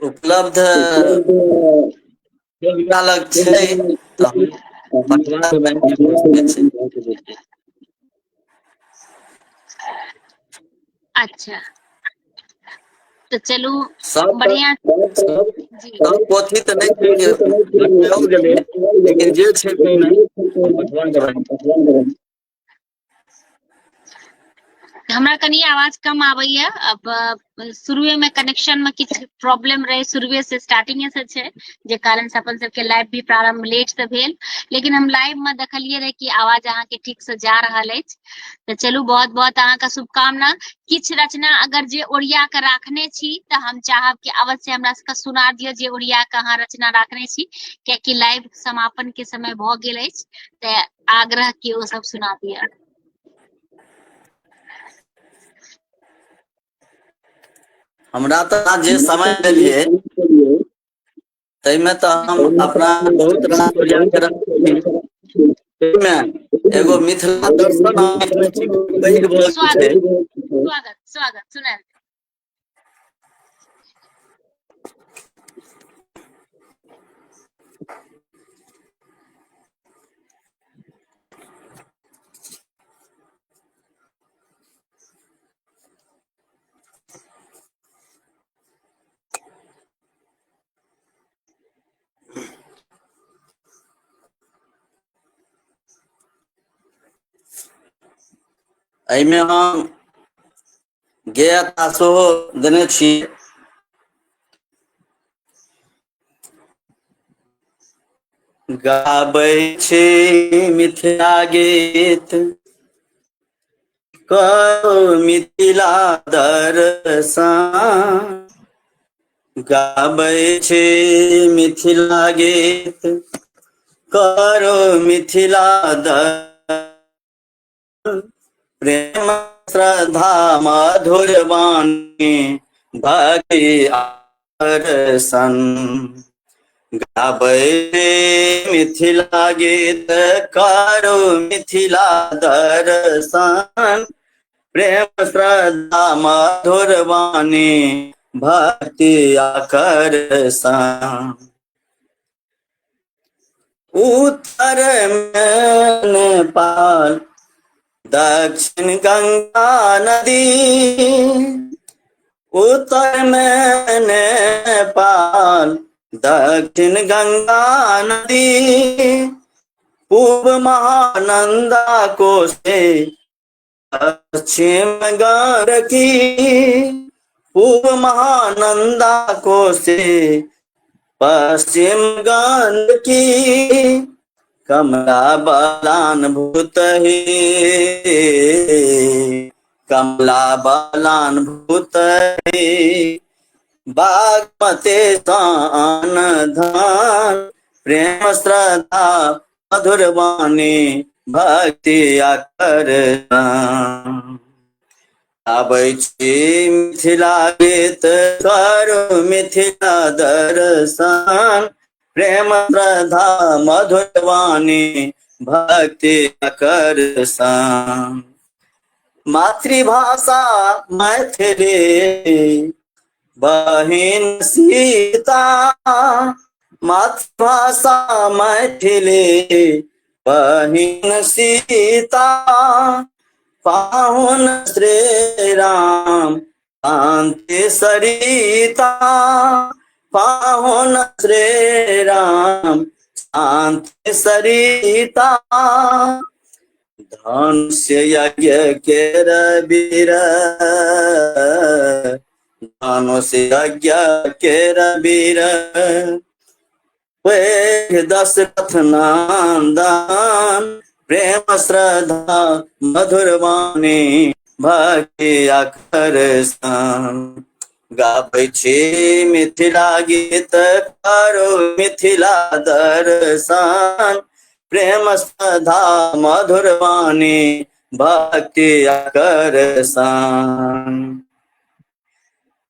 S2: उपलब्ध लग छै तो पटना में छै।
S1: अच्छा तो चलू
S2: सब
S1: बढ़िया जी।
S2: सब पोथी तो नहीं छै लेकिन जे छै पटवा देबै।
S1: हमरा कनी आवाज कम आबैया। अब शुरुए में कनेक्शन में किछ प्रॉब्लम रहे, शुरुए से स्टार्टिंगे से छै जे कारण से अपन सबके लाइव भी प्रारंभ लेट से भेल, लेकिन हम लाइव में देखलिए रहे कि आवाज अहाँ के ठीक से जा रहल अछि। तो चलू बहुत बहुत अहाँ का शुभकामना। किछ रचना अगर जे ओरिया के राखने छी तो हम चाहब कि अवश्य हमरा सबके सुना दियो जे ओरिया के अहाँ रचना राखने छी, कियाकि लाइव समापन के समय भ गेल अछि ते आग्रह की ओ सब सुना दिया।
S2: हमरा तो जे समय देलिए तै में तो हम अपना बहुत रास प्रयास करब में एगो मिथिला दर्शन पैघ भ छै।
S1: स्वागत स्वागत सुनाएल।
S2: एहिमे हम गेयता सेहो देने छी। गाबै छी मिथिला गीत, करो मिथिला दर्शन। गाबै छी मिथिला गीत, करो मिथिला दर्शन। प्रेम श्रद्धा मधुर वाणी, भक्ति दर्शन। गाबै मिथिला गीत, करो मिथिला दर्शन। प्रेम श्रद्धा मधुर वाणी, भक्ति आकर्षण। उत्तर में नेपाल, दक्षिण गंगा नदी। उत्तर में नेपाल, दक्षिण गंगा नदी। पूर्व महानंदा कोसे, पश्चिम गंडकी। पूर्व महानंदा कोसे, पश्चिम गंडकी। कमला बलान भूतहि, कमला बलान भूतहि। बागमती सान धन, प्रेम श्रद्धा मधुर वाणी, भक्ति आकर्षण। गाबै छी मिथिला गीत, करो मिथिला दर्शन। प्रेम श्रद्धा मधुर वाणी, भक्ति आकर्षण। मातृभाषा मैथिली, बहिन सीता। मातृभाषा मैथिली, बहिन सीता। पाहुन श्री राम कांति सरिता। पाहुन श्री राम कांति सरिता। धनुष यज्ञ केर वीर, धनुष यज्ञ केर वीर। वेग दशरथ नंदन, प्रेम श्रद्धा मधुर वाणी, भक्ति आकर्षण। गाबै छी मिथिला गीत, करो मिथिला दर्शन। प्रेम श्रद्धा मधुर वाणी, भक्ति आकर्षण।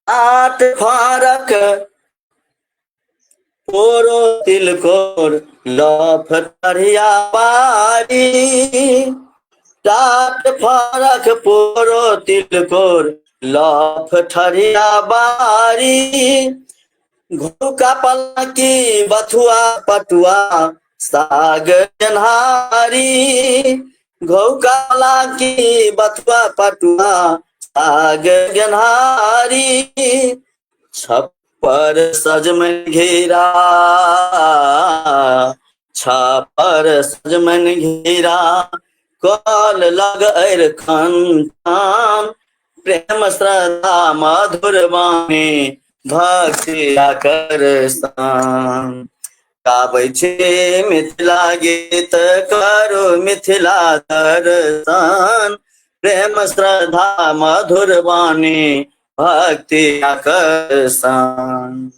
S2: आठ फारक पोरो तिलकोर, लफटरिया बारी। आठ फारक पोरो तिलकोर, लफटरिया बारी। घोका पलाकी बथुआ पटुआ, साग गेनहारी। घोका पलाकी बथुआ पटुआ, साग गेनहारी। छप्पर सजमन घेरा, छप्पर सजमन घेरा। कल लग खंतान, प्रेम श्रद्धा मधुर वाणी, भक्ति आकर्षण। गाबै छी मिथिला गीत, करो मिथिला दर्शन। प्रेम श्रद्धा मधुर वाणी, भक्ति आकर्षण।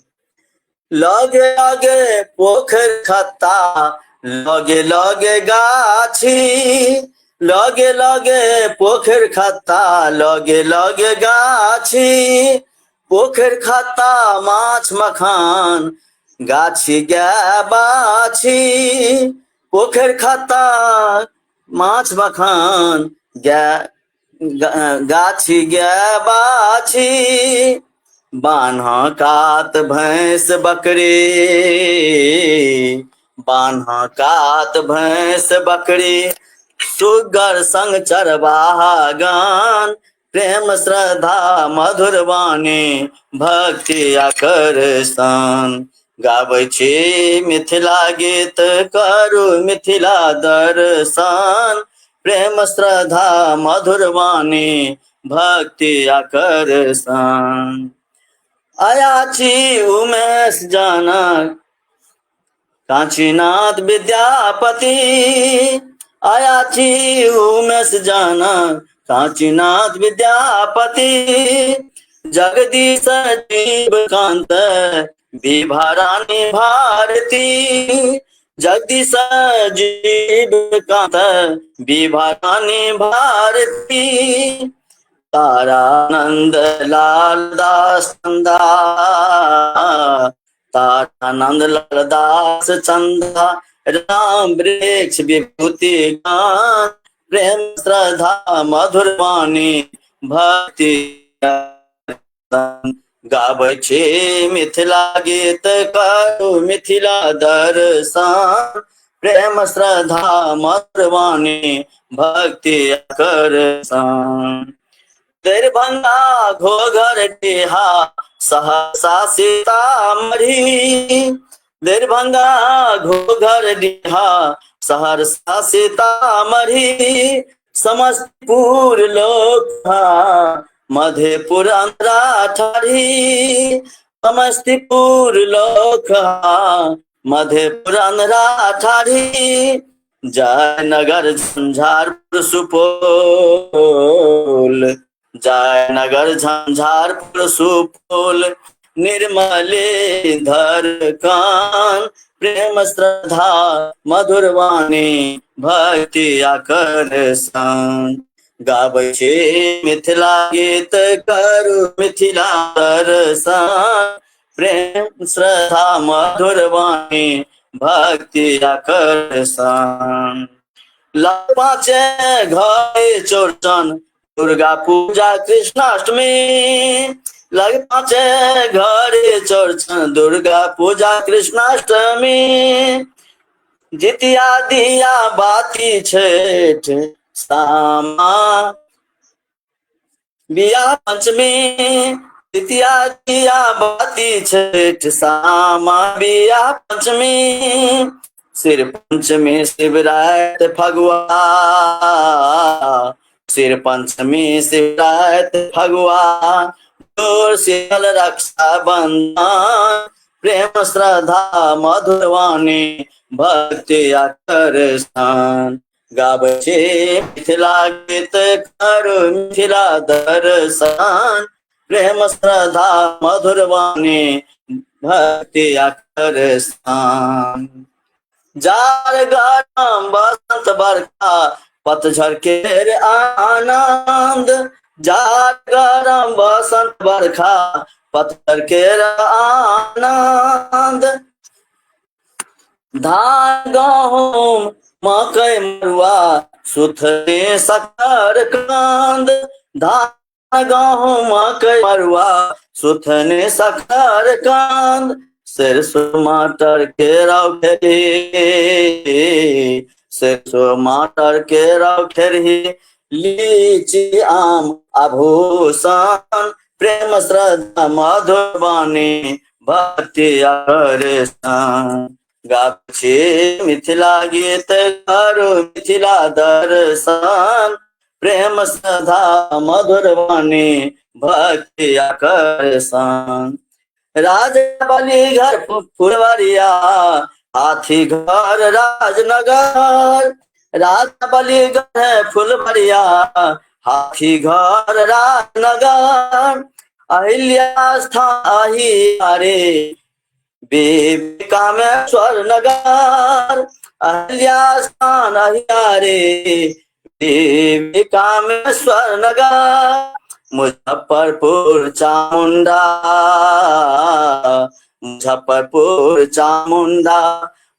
S2: लगे लगे पोखर खत्ता, लगे लगे गाछी। लगे लगे पोखर खत्ता, लगे लगे गाछी। पोखर खत्ता माछ मखान, गाछी गाय बाछी। पोखर खत्ता माछ मखान, गाछी गाय बाछी। बान्हा कात भैंस बकरी, बान्हा कात भैंस बकरी। सुगर संग चरवाहा गान, प्रेम श्रद्धा मधुर वाणी, भक्ति आकर्षण। गाबै छी मिथिला गीत, करो मिथिला दर्शन। प्रेम श्रद्धा मधुर वाणी भक्ति आकर्षण। अयाची उमेश जनक काशीनाथ विद्यापति, अयाची उमेश जनक काशीनाथ विद्यापति, जगदीश जीव कांत विभा रानी भारती, जगदीश जीव कांत विभा रानी भारती, तारानंद लाल दास चंदा, तारानंद लाल दास चंदा, राम वृक्ष विभूति गान, प्रेम श्रद्धा मधुर वाणी भक्ति गाबै छे मिथिला गीत करू मिथिला दर्शन, प्रेम श्रद्धा मधुर वाणी भक्ति आकर्षण। दरभंगा घोघर डेहा सहसा सीतामढ़ी, दरभंगा घोघर डेहा सहरसा सीतामढ़ी, समस्तीपुर लोकहा मधेपुर अंतराठाढ़ी, समस्तीपुर लोकहा मधेपुर अंतराठाढ़ी, जयनगर झंझारपुर सुपौल, जयनगर झंझारपुर सुपौल, निर्मले धर कान, प्रेम श्रद्धा मधुर वाणी भक्ति आकर्षण। गाबै छे मिथिला गीत करू मिथिला दर्शन, प्रेम श्रद्धा मधुर वाणी भक्ति आकर्षण। पाँचे घरे चौरचन दुर्गा पूजा कृष्णाष्टमी, लग पाँचे घरे चौरचन दुर्गा पूजा कृष्णाष्टमी, जितिया दिया बाती छठ सामा बिया पंचमी, जितिया दिया बाती छठ सामा बिया पंचमी, सिर पंचमी शिवरात फगुआ, सिर पंचमी शिवरात फगुआ, दूर सियल रक्षा बंधन, प्रेम श्रद्धा मधुर वाणी भक्ति आकर्षण। गाबै छे मिथिला गीत करू मिथिला दर्शन, प्रेम श्रद्धा मधुर वाणी भक्ति आकर्षण। जार गरम बसंत बरखा पतझड़ केर आनंद, जार गरम बसंत बरखा पतझड़ केर आनंद, धान गहूम मकई मरुआ सुथनी शक्कर कंद, धान गहूम मकई मरुआ सुथनी शक्कर कंद, सरसों मटर केराव खेरी, सरसों मटर केराव खेरी, लीची आम आभूषण, प्रेम श्रद्धा मधुर वाणी भक्ति आकर्षण। गाबै छे मिथिला गीत करू मिथिला दर्शन, प्रेम श्रद्धा मधुर वाणी भक्ति आकर्षण। राजा बलिघर फुलवरिया हाथी घर राजनगर, राजा बलिघर है फुलवरिया हाथी घर राजनगर, अहिल्या स्थान अहियारे कामेश्वर नगर, अहिल्या स्थान अहियारे कामेश्वर नगर, मुजफ्फरपुर चामुंडा, मुजफ्फरपुर चामुंडा,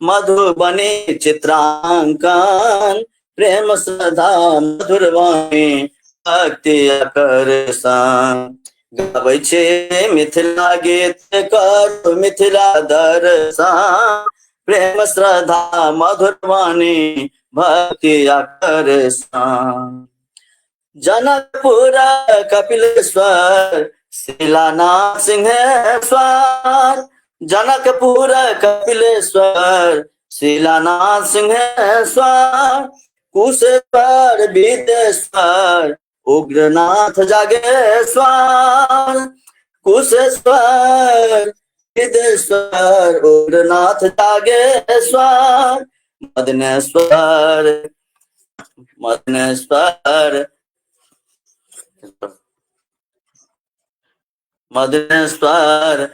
S2: मधुबनी चित्रांकन, प्रेम श्रद्धा मधुर वाणी भक्ति आकर्षण। गाबै छे मिथिला गीत करू मिथिला दर्शन, प्रेम श्रद्धा मधुर वाणी भक्ति आकर्षण। जनकपुर कपिलेश्वर शिलानाथ सिंहेश्वर, जनकपुर कपिलेश्वर शिलानाथ सिंहेश्वर, कुशेश्वर विदेश्वर उग्रनाथ जागेश्वर, कुशेश्वर विदेश्वर उग्रनाथ जागेश्वर, मदनेश्वर मदनेश्वर मदनेश्वर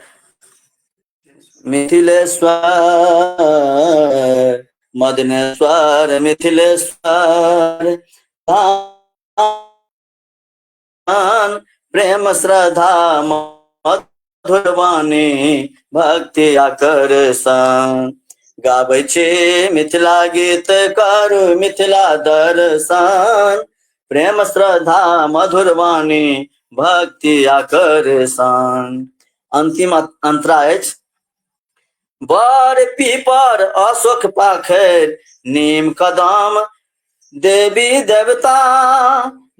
S2: मिथिलेश्वर, मदनेश्वर मिथिलेश्वर, प्रेम श्रद्धा मधुरवाणी भक्ति आकर्षण, गाबै छी मिथिला गीत करू मिथिला दर्शन, प्रेम श्रद्धा मधुरवाणी भक्ति आकर्षण। अंतिम अंतरा अछि। बर पीपर अशोक पाखैर नीम कदम देवी देवता,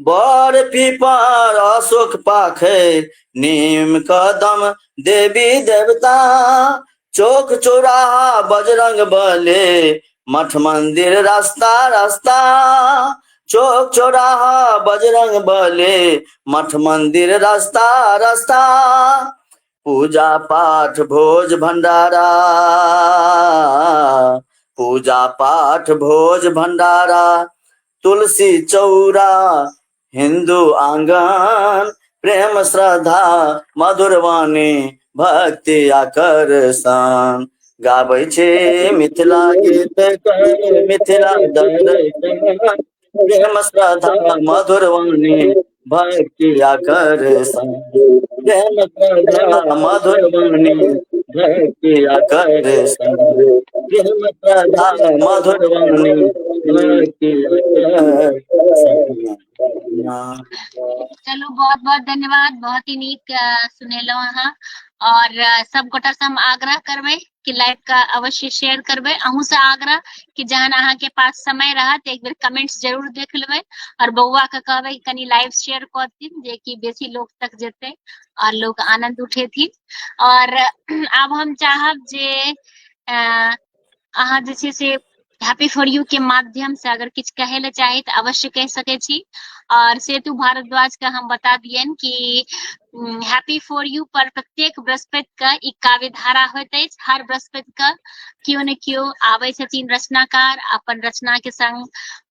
S2: बर पीपर अशोक पाखैर नीम कदम देवी देवता, चौक चौराहा बजरंग बली मठ मंदिर रास्ता रास्ता, चौक चौराहा बजरंग बली मठ मंदिर रास्ता रास्ता, पूजा पाठ भोज भंडारा, पूजा पाठ भोज भंडारा, तुलसी चौरा हिंदू आंगन, प्रेम श्रद्धा मधुरवाणी भक्ति आकर्षण, गाबै छी मिथिला गीत करू मिथिला दर्शन, प्रेम श्रद्धा मधुरवाणी भक्ति आकर्षण, प्रेम श्रद्धा मधुरवाणी भक्ति आकर्षण, प्रेम श्रद्धा मधुरवाणी भक्ति आकर्षण।
S1: चलो बहुत बहुत धन्यवाद, बहुत ही नीक सुनेलहुँ अहाँ। और सब गोटा से हम आग्रह करबै कि लाइव का अवश्य शेयर करबै। अहूँ से आग्रह कि जहन अहाँ के पास समय रहत एक बेर कमेंट्स जरूर देख लेबै और बौआ के कहबै कि कनी लाइव शेयर कऽ देथिन, जे कि बेसी लोग तक जेतै और लोग आनंद उठेथिन। और आब हम चाहब जे अहाँ जे छै से हैप्पी फॉर यू के माध्यम से अगर किछु कहे ले चाही तो अवश्य कह सकै छी। और सेतु भारद्वाज का हम बता दियन कि हैप्पी फॉर यू पर प्रत्येक बृहस्पति का ई काव्य धारा होइत अछि। हर बृहस्पति का केओ ने केओ आबै छथिन रचनाकार, अपन रचना के संग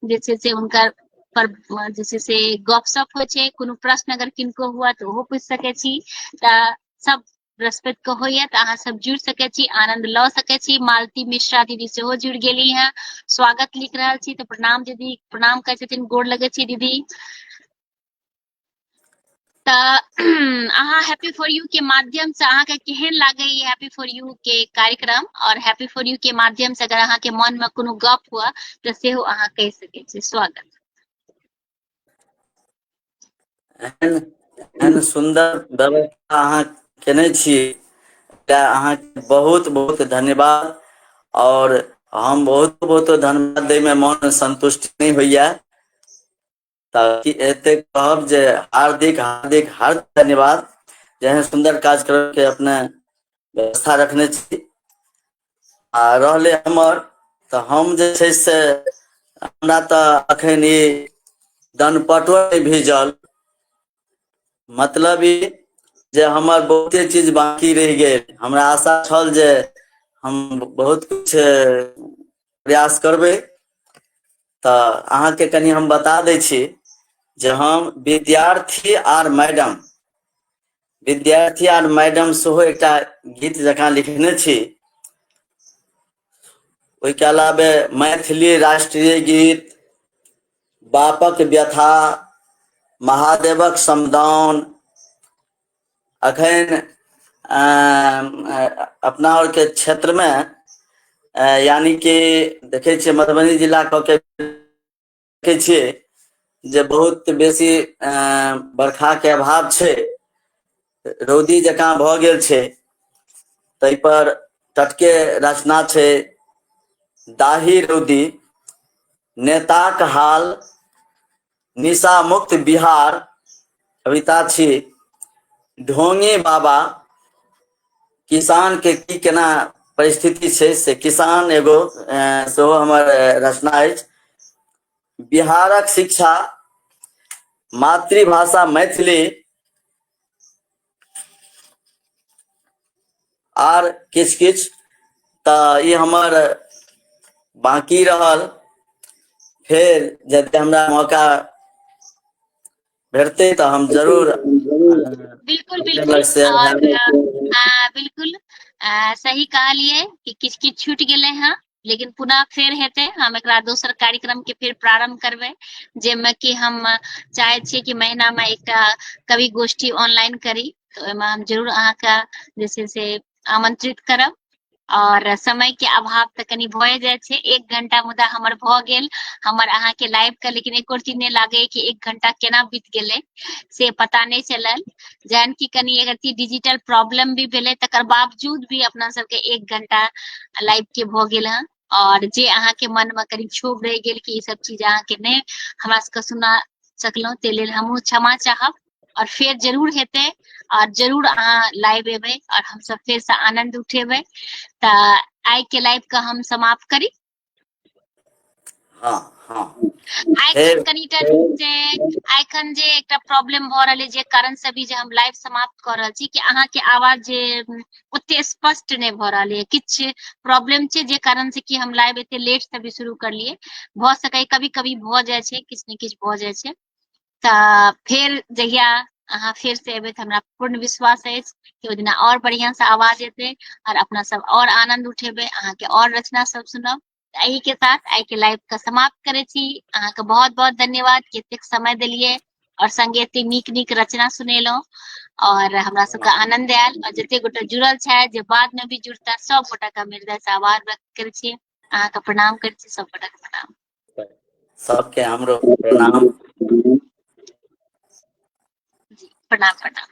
S1: जे छै से हुनकर पर जे छै से गपशप होइ छै। कोनो प्रश्न अगर किनको हुआ तो ओहो पूछि सकै छी। सब बृहस्पति को होइए तो अहाँ सब जुड़ सकै छी, आनंद लऽ सकै छी। मालती मिश्रा दीदी सेहो जुड़ गेली हैं, स्वागत लिख रहल छी तो प्रणाम दीदी, प्रणाम कहै छथिन, गोर लगै छी दीदी। अहाँ हैप्पी फॉर यू के माध्यम से अहाँ के केहन लागे ये हैप्पी फॉर यू के कार्यक्रम, और हैप्पी फॉर यू के माध्यम से अगर अहाँ के मन में कोनो गप हुआ तो सेहो अहाँ कह सकै छी। स्वागत।
S2: एहन सुंदर व्यवस्था अहाँ केने छी, अहाँ बहुत बहुत धन्यवाद। और हम बहुत बहुत धन्यवाद दै में मन संतुष्ट नहीं होइया, ताकि एते कहब जे हार्दिक हार्दिक हार्दिक धन्यवाद। जेहन सुंदर कार्यक्रम के अपने व्यवस्था रखने छी। आ रहले हमर तो हम जे छै से हमरा तो अखन ई दनपटो नहीं भेजल, मतलब ई जे हमर बहुते चीज बाकी रह गेल। हमरा आशा छल जे हम बहुत कुछ प्रयास करबै। तो अहाँ के कनी हम बता दै छी जे हम विद्यार्थी आर मैडम, विद्यार्थी आर मैडम सेहो एकटा गीत जकाँ लिखने छी। ओहि के अलावे मैथिली राष्ट्रीय गीत, बापक व्यथा, महादेवक समदाउन, अखन अपना और के क्षेत्र में यानी कि देखे छियै मधुबनी जिला के देखे छियै जे बहुत बेसी बरखा के अभाव छै, रौदी जकाँ भऽ गेल छै। तै पर टटके रचना छै, दाही रौदी नेताक हाल, निशा मुक्त बिहार कविता छी, ढोंगी बाबा किसान के की केना परिस्थिति छै से किसान एगो सेहो हमर रचना अछि। बिहारक शिक्षा मातृभाषा मैथिली आर किछ किछ तऽ ई हमर बाकी रहल। फिर जब हमरा मौका भेटते तो हम जरूर
S1: बिल्कुल
S2: अपने
S1: बिल्कुल
S2: लग शेयर
S1: और
S2: हैब।
S1: बिल्कुल सही कहलिए कि किछ किछ छूट गेले हैं, लेकिन पुनः फेर हेते। हम एकरा दोसर कार्यक्रम के फिर प्रारंभ करबे, जेमे कि हम चाहे छियै कि महीना में एकटा कवि गोष्ठी ऑनलाइन करी। तो ओहिमे हम जरूर अहाँके जे छै से आमंत्रित करब। और समय के अभाव तऽ कनि भए जाइ छै, 1 घंटा मुदा हमर भऽ गेल हमर अहाँके लाइव के, लेकिन एको रती नहि लागे कि 1 घंटा केना बीत गेलै से पता नहीं चलल। जहन की कनि अगर डिजिटल प्रॉब्लम भी भेलै तकर बावजूद भी अपना सबके 1 घंटा लाइव के भऽ गेल हँ। और जे अहाँके मन में कनि क्षोभ रहि गेल कि ई सब चीज अहाँके नहि हमरा सबके सुना सकलहुँ, ताहि लेल हमहूँ क्षमा चाहब। और फेर जरूर हेतै और जरूर अहाँ लाइव एबै और हम सब फेर से आनंद उठेबै। तऽ आइ के लाइव के हम समाप्त करी।
S2: हाँ हाँ
S1: आइखन कनिटा जे आइखन जे एकटा प्रॉब्लम भऽ रहल है, जे कारण से भी जे हम लाइव समाप्त कर रहल छी कि अहाँके आवाज जे ओते स्पष्ट नहीं भऽ रहल है। किछ प्रॉब्लम छै जे कारण से कि हम लाइव एते लेट से भी शुरू करलिए। भऽ सकै कभी कभी भऽ जाइ छै, किछ ने किछ भऽ जाइ छै। तऽ फेर जहिया अहाँ फेर से एबै तऽ हमरा पूर्ण विश्वास अछि कि ओहि दिना और बढ़िया से आवाज एतै और अपना सब और आनंद उठेबै, अहाँके और रचना सब सुनब। एही के साथ आई के लाइव के समाप्त करे छी। अहाँके बहुत बहुत धन्यवाद कि एतेक समय देलिए और संगे एते नीक नीक रचना सुनेलहुँ और हमरा सबके आनंद आयल। और जते गोटे जुड़ल छै, जे बाद में भी जुड़ता, सब गोटा के हम हृदय से आभार व्यक्त करे छी। अहाँके प्रणाम करे छी, सब गोटा के प्रणाम।
S2: सबके हमरो प्रणाम।
S1: जी प्रणाम प्रणाम।